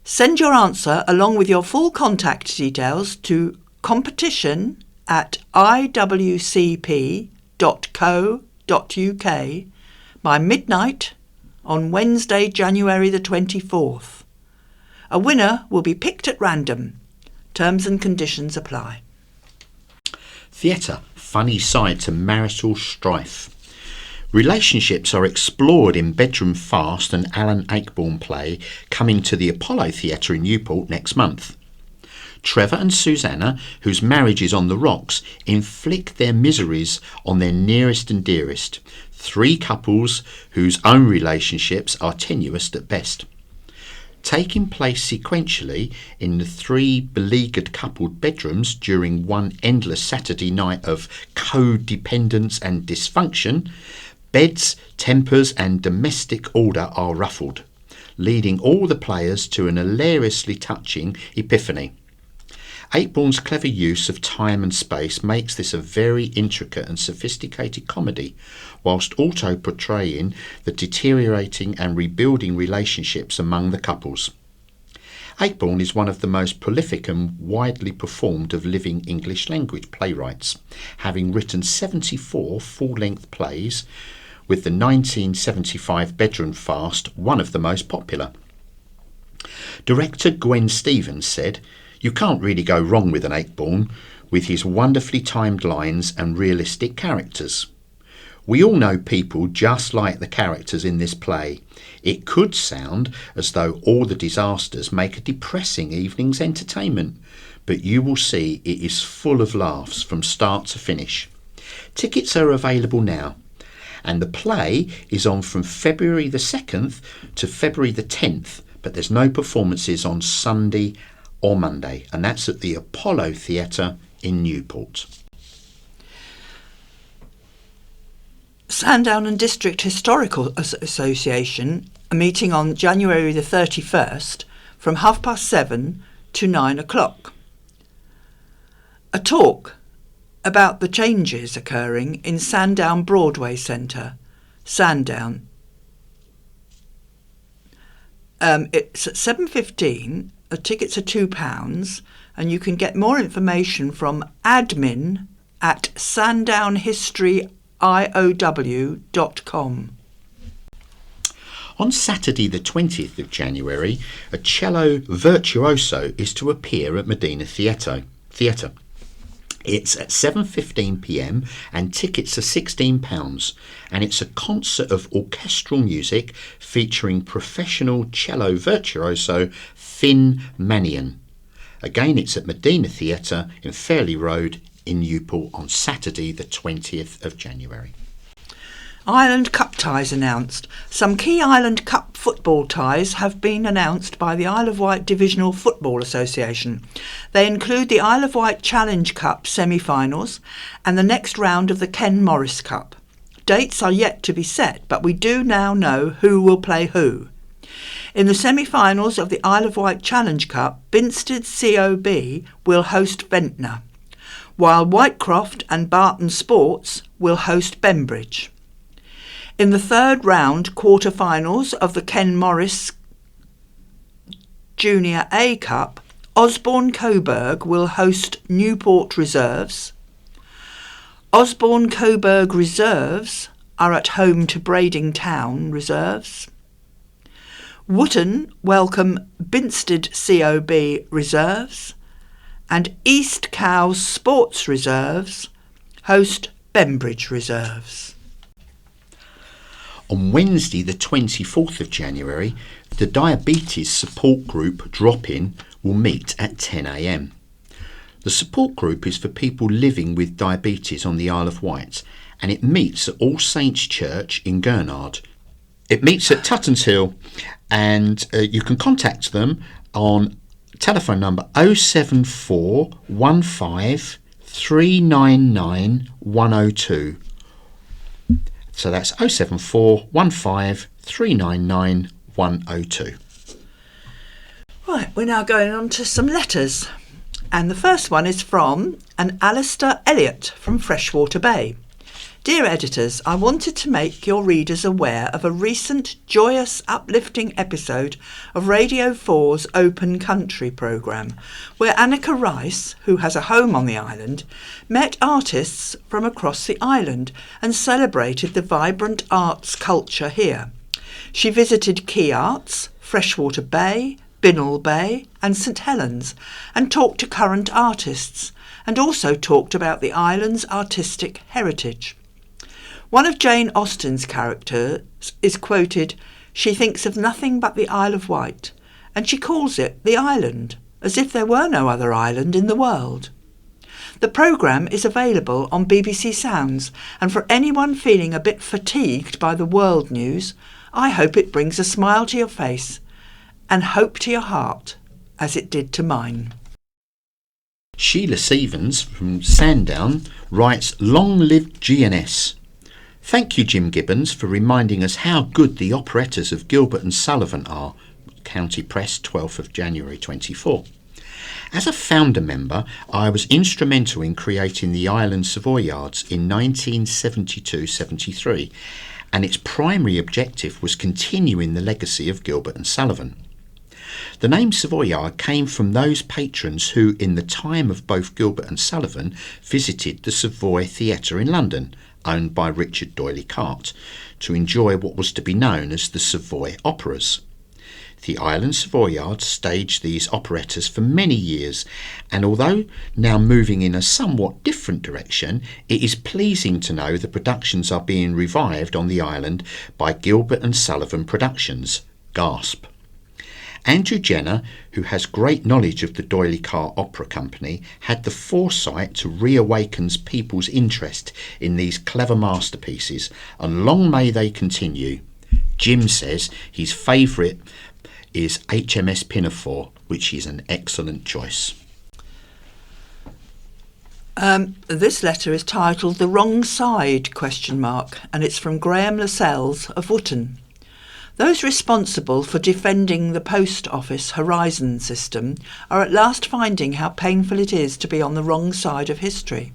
Send your answer along with your full contact details to competition@iwcp.co.uk by midnight on Wednesday, January the 24th. A winner will be picked at random. Terms and conditions apply. Theatre, funny side to marital strife. Relationships are explored in Bedroom Fast, an Alan Ayckbourn play coming to the Apollo Theatre in Newport next month. Trevor and Susanna, whose marriage is on the rocks, inflict their miseries on their nearest and dearest, 3 couples whose own relationships are tenuous at best. Taking place sequentially in the 3 beleaguered coupled bedrooms during one endless Saturday night of codependence and dysfunction, beds, tempers and domestic order are ruffled, leading all the players to an hilariously touching epiphany. Ayckbourn's clever use of time and space makes this a very intricate and sophisticated comedy, whilst also portraying the deteriorating and rebuilding relationships among the couples. Ayckbourn is one of the most prolific and widely performed of living English language playwrights, having written 74 full-length plays, with the 1975 Bedroom Fast one of the most popular. Director Gwen Stevens said, "You can't really go wrong with an Ayckbourn, with his wonderfully timed lines and realistic characters. We all know people just like the characters in this play. It could sound as though all the disasters make a depressing evening's entertainment, but you will see it is full of laughs from start to finish. Tickets are available now, and the play is on from February the 2nd to February the 10th, but there's no performances on Sunday or Monday, and that's at the Apollo Theatre in Newport." Sandown and District Historical Association are meeting on January the 31st from 7:30 to 9 o'clock. A talk about the changes occurring in Sandown Broadway Centre, Sandown. It's at 7:15. The tickets are £2, and you can get more information from admin@sandownhistoryow.com. On Saturday the 20th of January, a cello virtuoso is to appear at Medina Theatre. It's at 7:15 p.m. and tickets are £16, and it's a concert of orchestral music featuring professional cello virtuoso Finn Mannion. Again, it's at Medina Theatre in Fairley Road in Newport on Saturday the 20th of January. Ireland Cup ties announced. Some key Ireland Cup football ties have been announced by the Isle of Wight Divisional Football Association. They include the Isle of Wight Challenge Cup semi-finals and the next round of the Ken Morris Cup. Dates are yet to be set, but we do now know who will play who. In the semi-finals of the Isle of Wight Challenge Cup, Binstead COB will host Ventnor, while Whitecroft and Barton Sports will host Bembridge. In the third round quarter-finals of the Ken Morris Junior A Cup, Osborne Coburg will host Newport Reserves. Osborne Coburg Reserves are at home to Brading Town Reserves. Wootton welcome Binstead COB Reserves, and East Cowes Sports Reserves host Bembridge Reserves. On Wednesday the 24th of January, the Diabetes Support Group drop-in will meet at 10 a.m. The support group is for people living with diabetes on the Isle of Wight, and it meets at All Saints Church in Gurnard. It meets at Tuttons Hill, and you can contact them on telephone number 07415 399 102. So that's 07415 399 102. Right, we're now going on to some letters. And the first one is from an Alistair Elliott from Freshwater Bay. Dear editors, I wanted to make your readers aware of a recent joyous, uplifting episode of Radio 4's Open Country programme, where Annika Rice, who has a home on the island, met artists from across the island and celebrated the vibrant arts culture here. She visited Key Arts, Freshwater Bay, Binnell Bay and St Helens, and talked to current artists, and also talked about the island's artistic heritage. One of Jane Austen's characters is quoted, "She thinks of nothing but the Isle of Wight, and she calls it the island, as if there were no other island in the world." The programme is available on BBC Sounds, and for anyone feeling a bit fatigued by the world news, I hope it brings a smile to your face and hope to your heart, as it did to mine. Sheila Stevens from Sandown writes, "Long live GNS. Thank you, Jim Gibbons, for reminding us how good the operettas of Gilbert and Sullivan are." County Press, 12th of January 24. As a founder member, I was instrumental in creating the Island Savoyards in 1972-73, and its primary objective was continuing the legacy of Gilbert and Sullivan. The name Savoyard came from those patrons who, in the time of both Gilbert and Sullivan, visited the Savoy Theatre in London, owned by Richard D'Oyley Carte, to enjoy what was to be known as the Savoy Operas. The Island Savoyards staged these operettas for many years, and although now moving in a somewhat different direction, it is pleasing to know the productions are being revived on the island by Gilbert and Sullivan Productions, GASP. Andrew Jenner, who has great knowledge of the D'Oyley Carte Opera Company, had the foresight to reawaken people's interest in these clever masterpieces, and long may they continue. Jim says his favourite is HMS Pinafore, which is an excellent choice. This letter is titled "The Wrong Side?" and it's from Graham Lascelles of Wootton. Those responsible for defending the Post Office Horizon system are at last finding how painful it is to be on the wrong side of history.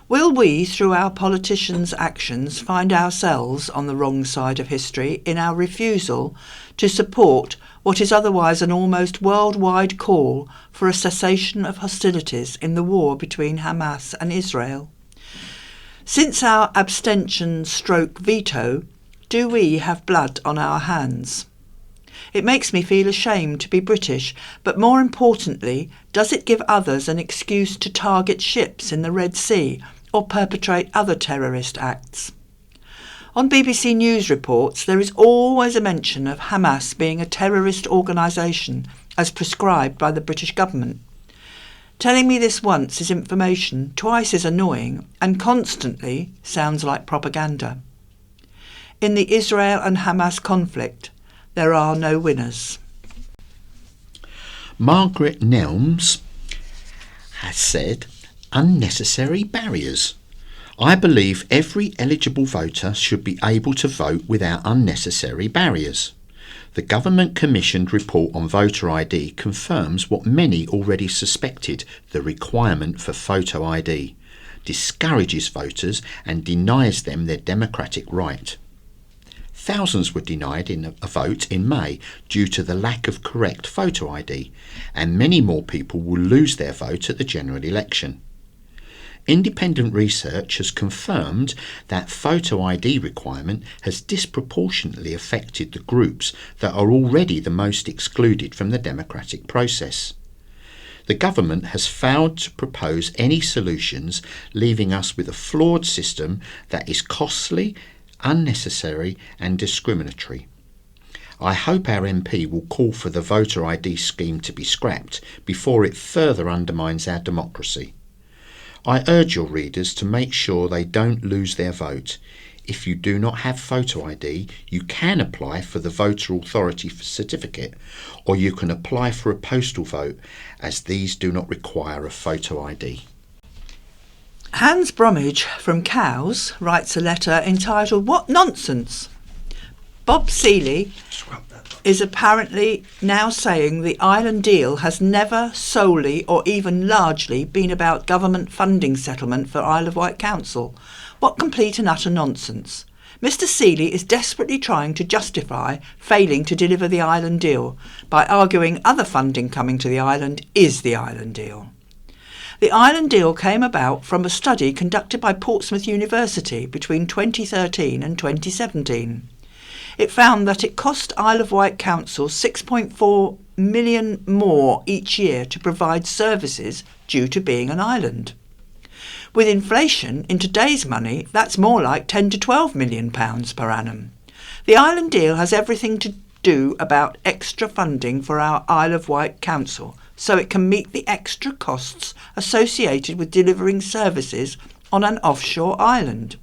Will we, through our politicians' actions, find ourselves on the wrong side of history in our refusal to support what is otherwise an almost worldwide call for a cessation of hostilities in the war between Hamas and Israel? Since our abstention/veto, do we have blood on our hands? It makes me feel ashamed to be British, but more importantly, does it give others an excuse to target ships in the Red Sea or perpetrate other terrorist acts? On BBC News reports, there is always a mention of Hamas being a terrorist organisation as prescribed by the British government. Telling me this once is information, twice is annoying, and constantly sounds like propaganda. In the Israel and Hamas conflict, there are no winners. Margaret Nelms has said, "Unnecessary barriers. I believe every eligible voter should be able to vote without unnecessary barriers. The government-commissioned report on voter ID confirms what many already suspected: the requirement for photo ID discourages voters and denies them their democratic right. Thousands were denied a vote in May due to the lack of correct photo ID, and many more people will lose their vote at the general election. Independent research has confirmed that photo ID requirement has disproportionately affected the groups that are already the most excluded from the democratic process. The government has failed to propose any solutions, leaving us with a flawed system that is costly, unnecessary and discriminatory. I hope our MP will call for the voter ID scheme to be scrapped before it further undermines our democracy. I urge your readers to make sure they don't lose their vote. If you do not have photo ID, you can apply for the voter authority certificate, or you can apply for a postal vote, as these do not require a photo ID. Hans Bromwich from Cows writes a letter entitled "What Nonsense?" Bob Seeley is apparently now saying the Island deal has never solely or even largely been about government funding settlement for Isle of Wight Council. What complete and utter nonsense. Mr Seeley is desperately trying to justify failing to deliver the Island deal by arguing other funding coming to the island is the Island deal. The Island deal came about from a study conducted by Portsmouth University between 2013 and 2017. It found that it cost Isle of Wight Council £6.4 million more each year to provide services due to being an island. With inflation, in today's money, that's more like £10 to £12 million per annum. The Island deal has everything to do about extra funding for our Isle of Wight Council, so it can meet the extra costs associated with delivering services on an offshore island.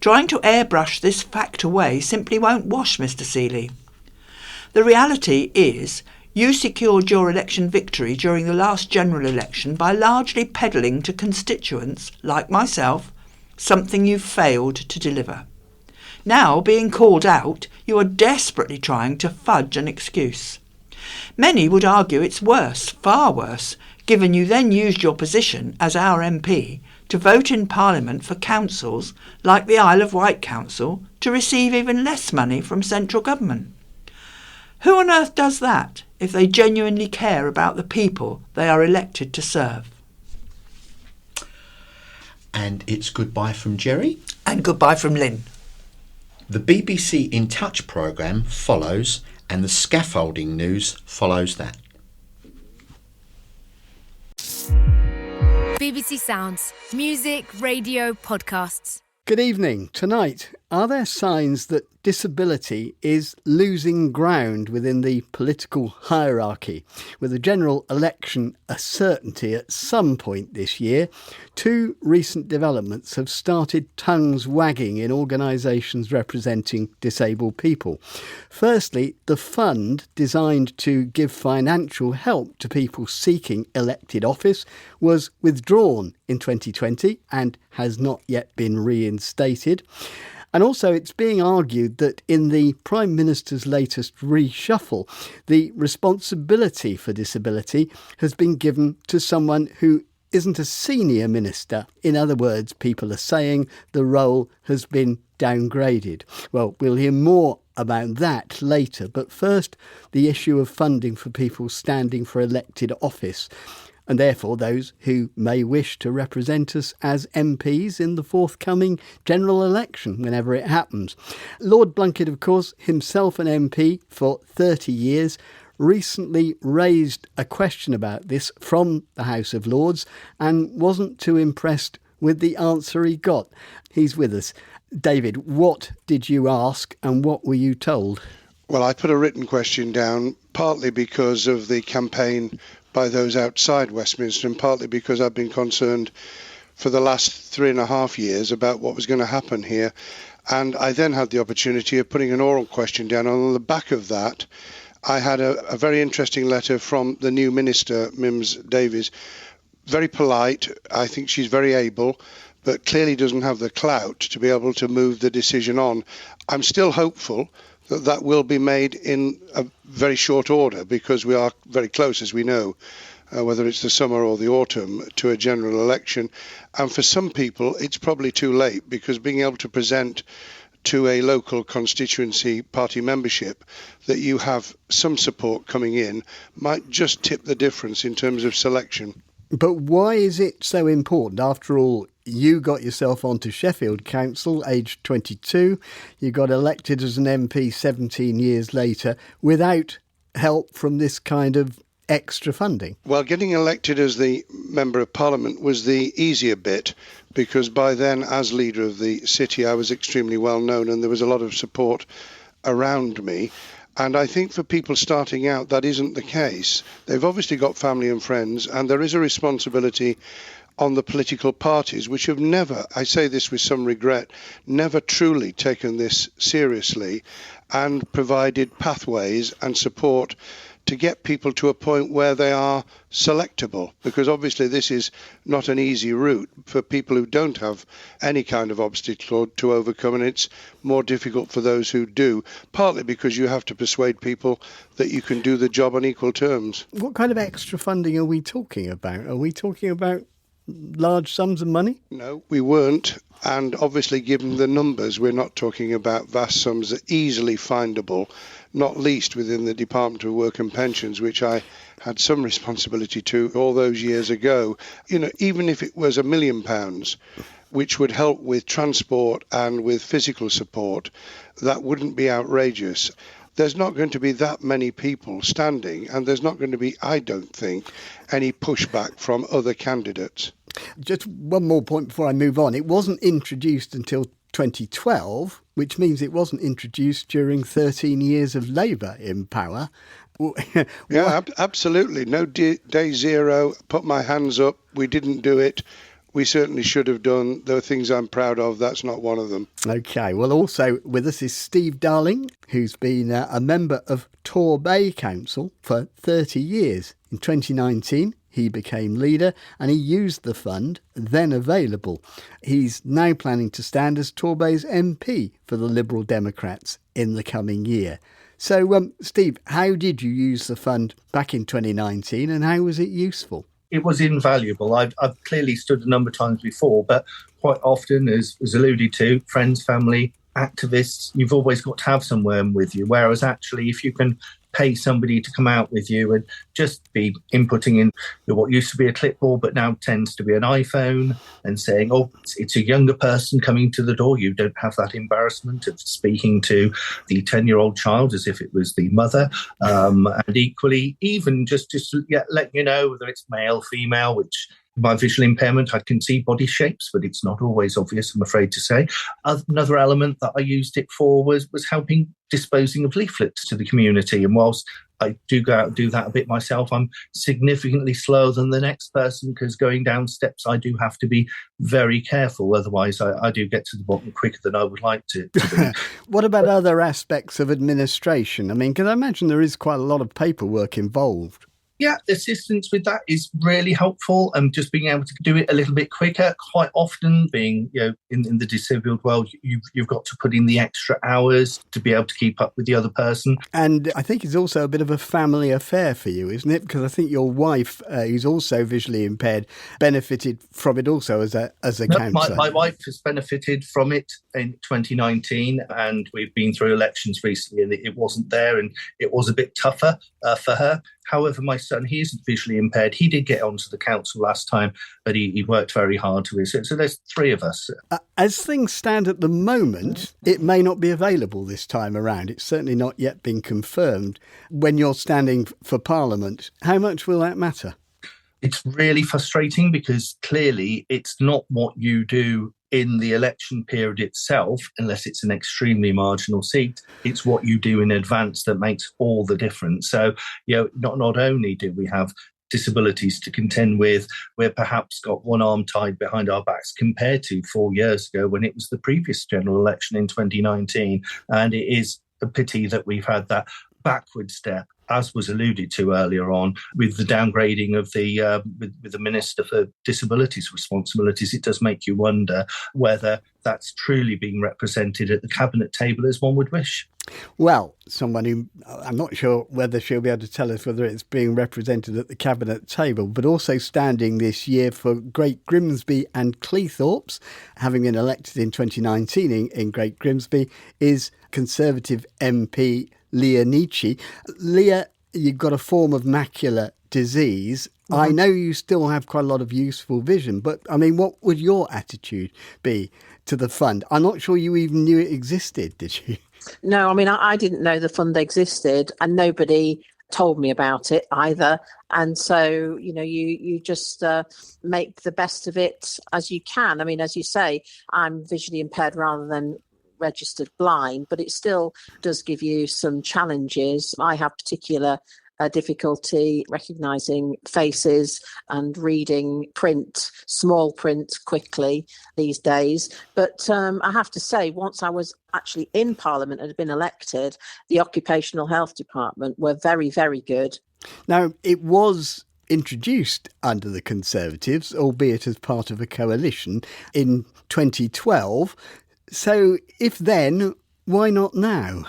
Trying to airbrush this fact away simply won't wash, Mr Seeley. The reality is you secured your election victory during the last general election by largely peddling to constituents, like myself, something you've failed to deliver. Now, being called out, you are desperately trying to fudge an excuse. Many would argue it's worse, far worse, given you then used your position as our MP to vote in Parliament for councils like the Isle of Wight Council to receive even less money from central government. Who on earth does that if they genuinely care about the people they are elected to serve? And it's goodbye from Jerry. And goodbye from Lynn. The BBC In Touch programme follows, and the scaffolding news follows that. BBC Sounds. Music, radio, podcasts. Good evening. Tonight, are there signs that disability is losing ground within the political hierarchy? With the general election a certainty at some point this year, two recent developments have started tongues wagging in organisations representing disabled people. Firstly, the fund designed to give financial help to people seeking elected office was withdrawn in 2020 and has not yet been reinstated. And also it's being argued that in the Prime Minister's latest reshuffle, the responsibility for disability has been given to someone who isn't a senior minister. In other words, people are saying the role has been downgraded. Well, we'll hear more about that later. But first, the issue of funding for people standing for elected office, and therefore those who may wish to represent us as MPs in the forthcoming general election, whenever it happens. Lord Blunkett, of course, himself an MP for 30 years, recently raised a question about this from the House of Lords and wasn't too impressed with the answer he got. He's with us. David, what did you ask and what were you told? Well, I put a written question down, partly because of the campaign by those outside Westminster and partly because I've been concerned for the last 3.5 years about what was going to happen here. And I then had the opportunity of putting an oral question down. And on the back of that, I had a very interesting letter from the new minister, Mims Davies. Very polite. I think she's very able, but clearly doesn't have the clout to be able to move the decision on. I'm still hopeful that will be made in a very short order, because we are very close, as we know, whether it's the summer or the autumn, to a general election. And for some people, it's probably too late, because being able to present to a local constituency party membership that you have some support coming in might just tip the difference in terms of selection. But why is it so important? After all, you got yourself onto Sheffield Council, aged 22. You got elected as an MP 17 years later without help from this kind of extra funding. Well, getting elected as the Member of Parliament was the easier bit, because by then, as leader of the city, I was extremely well known and there was a lot of support around me. And I think for people starting out, that isn't the case. They've obviously got family and friends, and there is a responsibility on the political parties, which have never, I say this with some regret, never truly taken this seriously and provided pathways and support to get people to a point where they are selectable, because obviously this is not an easy route for people who don't have any kind of obstacle to overcome, and it's more difficult for those who do, partly because you have to persuade people that you can do the job on equal terms. What kind of extra funding are we talking about? Are we talking about large sums of money? No, we weren't. And obviously, given the numbers, we're not talking about vast sums that are easily findable, not least within the Department of Work and Pensions, which I had some responsibility to all those years ago. You know, even if it was £1 million, which would help with transport and with physical support, that wouldn't be outrageous. There's not going to be that many people standing, and there's not going to be, I don't think, any pushback from other candidates. Just one more point before I move on. It wasn't introduced until 2012, which means it wasn't introduced during 13 years of Labour in power. Yeah, absolutely. No day zero, put my hands up, we didn't do it. We certainly should have done. There are things I'm proud of. That's not one of them. OK, well, also with us is Steve Darling, who's been a member of Torbay Council for 30 years. In 2019, he became leader and he used the fund then available. He's now planning to stand as Torbay's MP for the Liberal Democrats in the coming year. So, Steve, how did you use the fund back in 2019 and how was it useful? It was invaluable. I've clearly stood a number of times before, but quite often, as alluded to, friends, family, activists, you've always got to have someone with you. Whereas actually, if you can pay somebody to come out with you and just be inputting in what used to be a clipboard but now tends to be an iPhone and saying, oh, it's a younger person coming to the door, you don't have that embarrassment of speaking to the 10-year-old child as if it was the mother. And equally, even just let you know whether it's male, female, which by visual impairment, I can see body shapes, but it's not always obvious, I'm afraid to say. Another element that I used it for was helping disposing of leaflets to the community. And whilst I do go out and do that a bit myself, I'm significantly slower than the next person, because going down steps, I do have to be very careful. Otherwise, I do get to the bottom quicker than I would like to be. What about other aspects of administration? I mean, because I imagine there is quite a lot of paperwork involved. Yeah, assistance with that is really helpful, and just being able to do it a little bit quicker. Quite often, being in the disabled world, you've got to put in the extra hours to be able to keep up with the other person. And I think it's also a bit of a family affair for you, isn't it? Because I think your wife, who's also visually impaired, benefited from it also as a counsellor. My wife has benefited from it in 2019, and we've been through elections recently, and it wasn't there, and it was a bit tougher for her. However, my son, he isn't visually impaired. He did get onto the council last time, but he worked very hard to it. So there's three of us. As things stand at the moment, it may not be available this time around. It's certainly not yet been confirmed. When you're standing for Parliament, how much will that matter? It's really frustrating, because clearly it's not what you do in the election period itself, unless it's an extremely marginal seat. It's what you do in advance that makes all the difference. So, not only do we have disabilities to contend with, we're perhaps got one arm tied behind our backs compared to 4 years ago when it was the previous general election in 2019. And it is a pity that we've had that backward step, as was alluded to earlier on, with the downgrading of the Minister for Disabilities responsibilities. It does make you wonder whether that's truly being represented at the cabinet table as one would wish. Well, someone who, I'm not sure whether she'll be able to tell us whether it's being represented at the cabinet table, but also standing this year for Great Grimsby and Cleethorpes, having been elected in 2019 in Great Grimsby, is Conservative MP Leah Nietzsche. Leah, you've got a form of macular disease. I know you still have quite a lot of useful vision, but I mean, what would your attitude be to the fund? I'm not sure you even knew it existed, did you? No, I mean, I didn't know the fund existed and nobody told me about it either. And so, you just make the best of it as you can. I mean, as you say, I'm visually impaired rather than registered blind, but it still does give you some challenges. I have particular difficulty recognising faces and reading print, small print quickly these days. But I have to say, once I was actually in Parliament and had been elected, the Occupational Health Department were very, very good. Now, it was introduced under the Conservatives, albeit as part of a coalition, in 2012. So if then, why not now?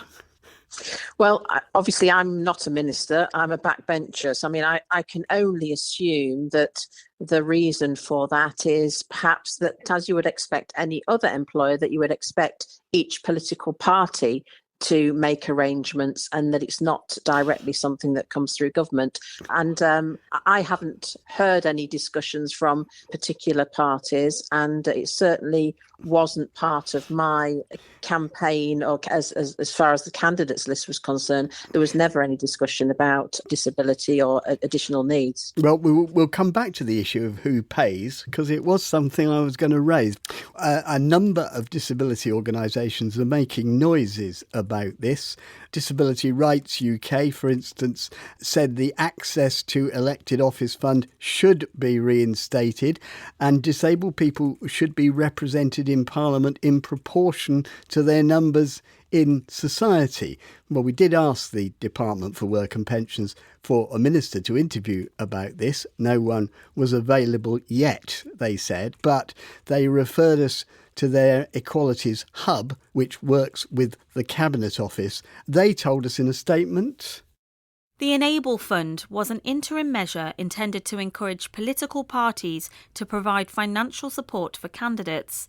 Well, obviously, I'm not a minister. I'm a backbencher. So, I mean, I can only assume that the reason for that is perhaps that, as you would expect any other employer, that you would expect each political party to make arrangements and that it's not directly something that comes through government. And I haven't heard any discussions from particular parties, and it certainly wasn't part of my campaign, or as far as the candidates list was concerned, there was never any discussion about disability or additional needs. Well, we'll come back to the issue of who pays, because it was something I was going to raise. A number of disability organisations are making noises about this. Disability Rights UK, for instance, said the Access to Elected Office Fund should be reinstated and disabled people should be represented in Parliament in proportion to their numbers in society. Well, we did ask the Department for Work and Pensions for a minister to interview about this. No one was available yet, they said, but they referred us to their Equalities Hub, which works with the Cabinet Office. They told us in a statement: the Enable Fund was an interim measure intended to encourage political parties to provide financial support for candidates.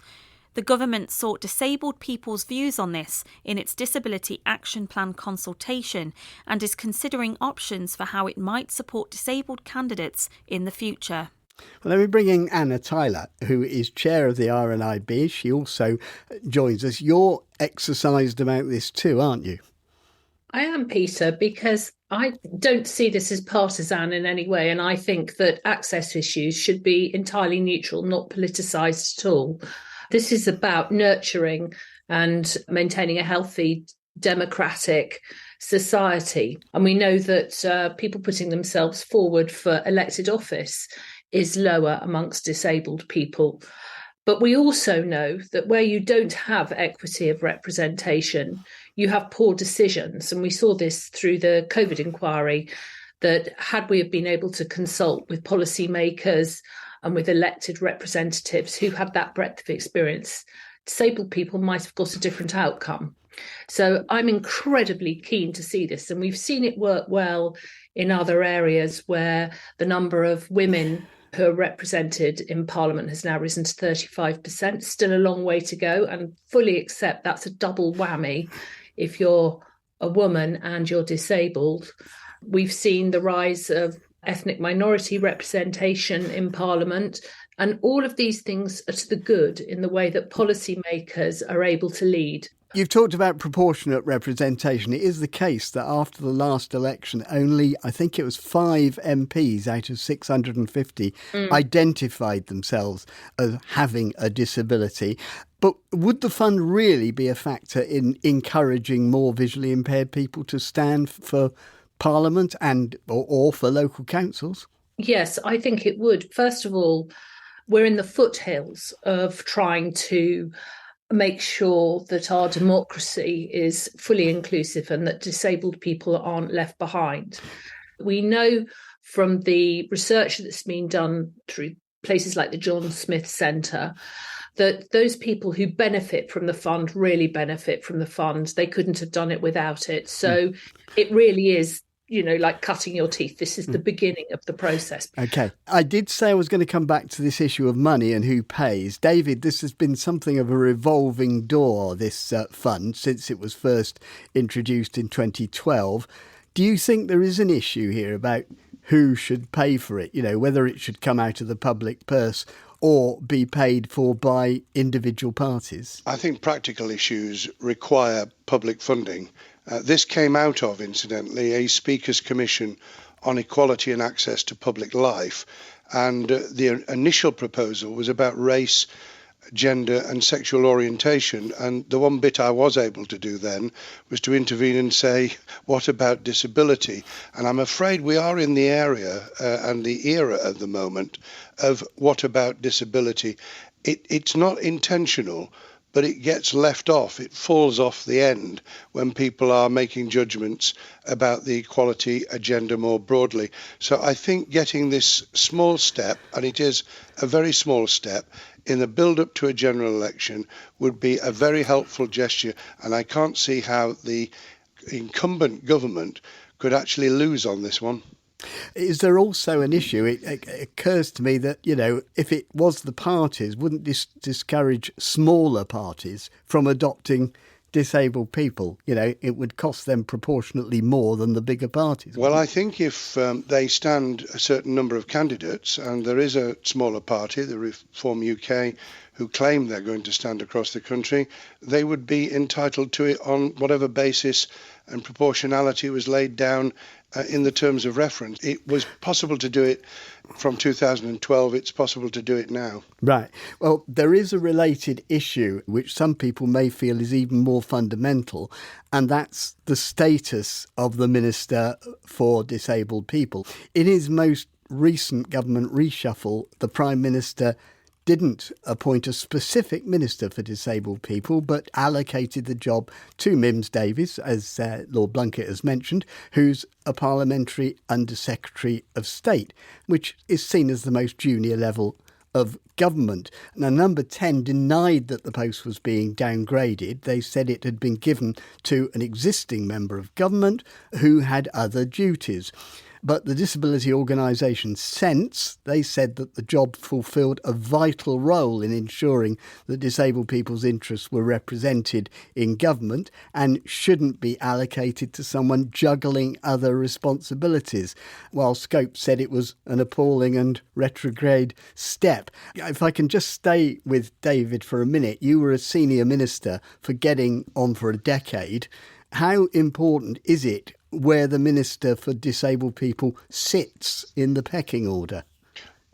The government sought disabled people's views on this in its Disability Action Plan consultation and is considering options for how it might support disabled candidates in the future. Well, let me bring in Anna Tyler, who is chair of the RNIB. She also joins us. You're exercised about this too, aren't you? I am, Peter, because I don't see this as partisan in any way, and I think that access issues should be entirely neutral, not politicised at all. This is about nurturing and maintaining a healthy, democratic society. And we know that people putting themselves forward for elected office is lower amongst disabled people. But we also know that where you don't have equity of representation, you have poor decisions. And we saw this through the COVID inquiry, that had we have been able to consult with policymakers and with elected representatives who have that breadth of experience, disabled people might have got a different outcome. So I'm incredibly keen to see this. And we've seen it work well in other areas where the number of women who are represented in Parliament has now risen to 35%. Still a long way to go, and fully accept that's a double whammy if you're a woman and you're disabled. We've seen the rise of ethnic minority representation in Parliament, and all of these things are to the good in the way that policymakers are able to lead. You've talked about proportionate representation. It is the case that after the last election, only, I think it was 5 MPs out of 650 identified themselves as having a disability. But would the fund really be a factor in encouraging more visually impaired people to stand for Parliament and or for local councils? Yes, I think it would. First of all, we're in the foothills of trying to make sure that our democracy is fully inclusive and that disabled people aren't left behind. We know from the research that's been done through places like the John Smith Centre that those people who benefit from the fund really benefit from the fund. They couldn't have done it without it. So it really is, like cutting your teeth. This is the beginning of the process. OK, I did say I was going to come back to this issue of money and who pays. David, this has been something of a revolving door, this fund, since it was first introduced in 2012. Do you think there is an issue here about who should pay for it? Whether it should come out of the public purse or be paid for by individual parties? I think practical issues require public funding. This came out of, incidentally, a Speaker's Commission on Equality and Access to Public Life. And the initial proposal was about race, gender and sexual orientation. And the one bit I was able to do then was to intervene and say, what about disability? And I'm afraid we are in the area and the era at the moment of what about disability. It's not intentional, but it gets left off. It falls off the end when people are making judgments about the equality agenda more broadly. So I think getting this small step, and it is a very small step, in the build-up to a general election would be a very helpful gesture, and I can't see how the incumbent government could actually lose on this one. Is there also an issue, it occurs to me that, if it was the parties, wouldn't this discourage smaller parties from adopting disabled people? It would cost them proportionately more than the bigger parties. Well, I think if they stand a certain number of candidates, and there is a smaller party, the Reform UK, who claim they're going to stand across the country, they would be entitled to it on whatever basis and proportionality was laid down in the terms of reference. It was possible to do it from 2012, it's possible to do it now. Right. Well, there is a related issue which some people may feel is even more fundamental, and that's the status of the Minister for Disabled People. In his most recent government reshuffle, the Prime Minister didn't appoint a specific minister for disabled people, but allocated the job to Mims Davies, as Lord Blunkett has mentioned, who's a parliamentary Under-Secretary of State, which is seen as the most junior level of government. Now, Number 10 denied that the post was being downgraded. They said it had been given to an existing member of government who had other duties. But the disability organisation Sense, they said that the job fulfilled a vital role in ensuring that disabled people's interests were represented in government and shouldn't be allocated to someone juggling other responsibilities, while Scope said it was an appalling and retrograde step. If I can just stay with David for a minute, you were a senior minister for Getting On for a decade. How important is it where the Minister for Disabled People sits in the pecking order?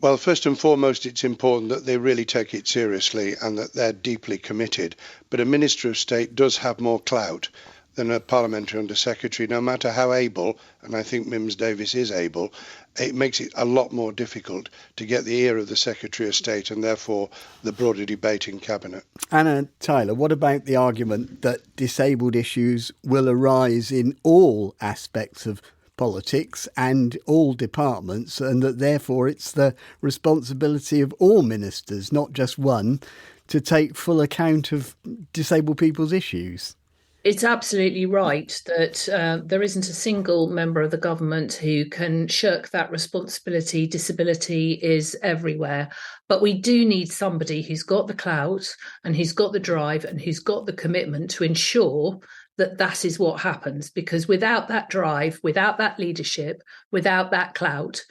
Well, first and foremost, it's important that they really take it seriously and that they're deeply committed. But a Minister of State does have more clout than a parliamentary Under-Secretary, no matter how able, and I think Mims Davies is able. It makes it a lot more difficult to get the ear of the Secretary of State and therefore the broader debate in Cabinet. Anna Tyler, what about the argument that disabled issues will arise in all aspects of politics and all departments, and that therefore it's the responsibility of all ministers, not just one, to take full account of disabled people's issues? It's absolutely right that there isn't a single member of the government who can shirk that responsibility. Disability is everywhere. But we do need somebody who's got the clout and who's got the drive and who's got the commitment to ensure that that is what happens. Because without that drive, without that leadership, without that clout,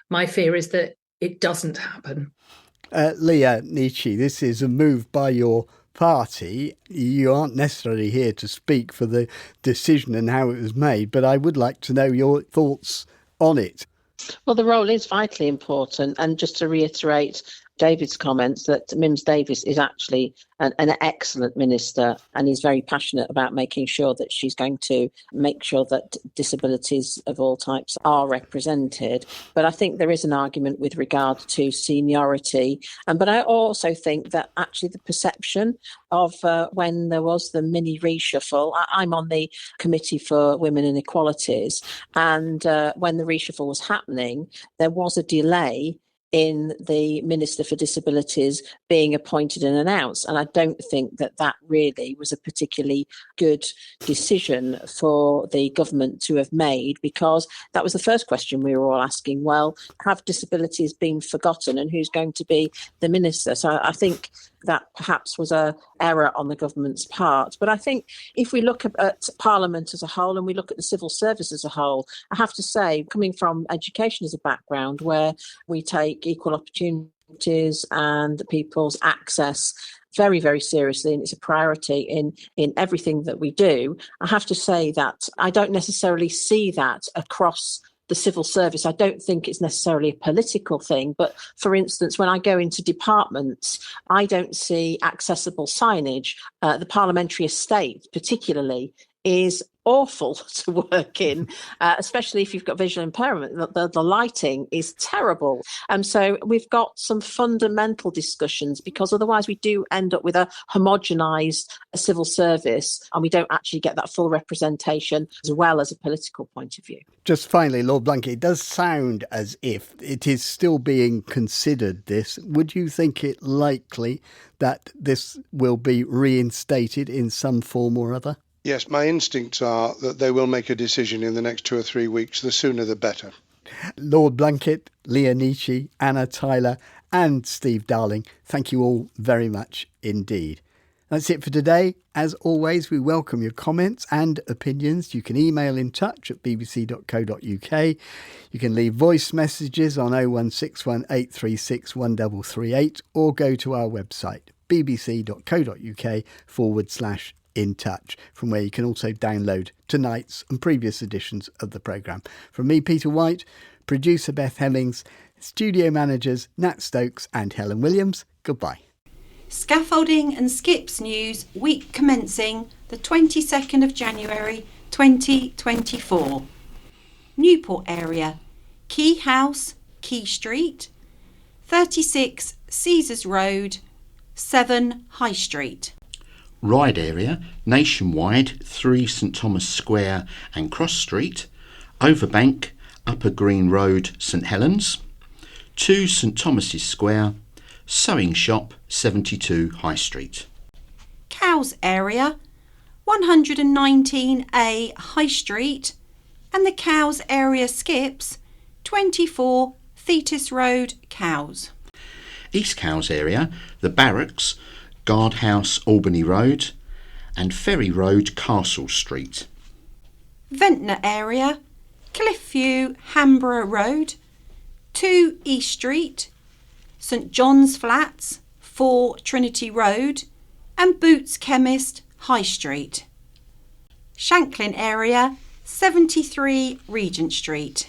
my fear is that it doesn't happen. Leah Nietzsche, this is a move by your party. You aren't necessarily here to speak for the decision and how it was made, but I would like to know your thoughts on it. Well, the role is vitally important. And just to reiterate David's comments, that Mims Davies is actually an excellent minister, and is very passionate about making sure that she's going to make sure that disabilities of all types are represented. But I think there is an argument with regard to seniority. But I also think that actually the perception of when there was the mini reshuffle, I'm on the Committee for Women and Equalities, and when the reshuffle was happening, there was a delay in the Minister for Disabilities being appointed and announced. And I don't think that that really was a particularly good decision for the government to have made, because that was the first question we were all asking. Well, have disabilities been forgotten, and who's going to be the minister? So I think that perhaps was a error on the government's part. But I think if we look at Parliament as a whole and we look at the civil service as a whole, I have to say, coming from education as a background where we take equal opportunities and people's access very, very seriously, and it's a priority in everything that we do, I have to say that I don't necessarily see that across the civil service. I don't think it's necessarily a political thing, but for instance, when I go into departments, I don't see accessible signage. The parliamentary estate particularly is awful to work in, especially if you've got visual impairment. The lighting is terrible. So we've got some fundamental discussions, because otherwise we do end up with a homogenised civil service, and we don't actually get that full representation as well as a political point of view. Just finally, Lord Blunkett, it does sound as if it is still being considered, this. Would you think it likely that this will be reinstated in some form or other? Yes, my instincts are that they will make a decision in the next 2 or 3 weeks. The sooner the better. Lord Blunkett, Leah Nietzsche, Anna Tyler and Steve Darling, thank you all very much indeed. That's it for today. As always, we welcome your comments and opinions. You can email in touch at bbc.co.uk. You can leave voice messages on 0161 836 1338 or go to our website bbc.co.uk/in touch, from where you can also download tonight's and previous editions of the programme. From me, Peter White, producer Beth Hemmings, studio managers Nat Stokes and Helen Williams, goodbye. Scaffolding and Skips news, week commencing the 22nd of January 2024. Newport area, Key House, Key Street, 36 Caesars Road, 7 High Street. Ryde area, Nationwide, 3 St Thomas Square and Cross Street, Overbank, Upper Green Road, St Helens, 2 St Thomas's Square, Sewing Shop, 72 High Street. Cowes area, 119A High Street, and the Cowes area Skips, 24 Thetis Road, Cowes. East Cowes area, the Barracks, Guardhouse, Albany Road, and Ferry Road, Castle Street. Ventnor area, Cliffview, Hamborough Road, 2 East Street, St John's Flats, 4 Trinity Road, and Boots Chemist, High Street. Shanklin area, 73 Regent Street.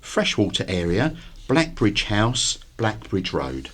Freshwater area, Blackbridge House, Blackbridge Road.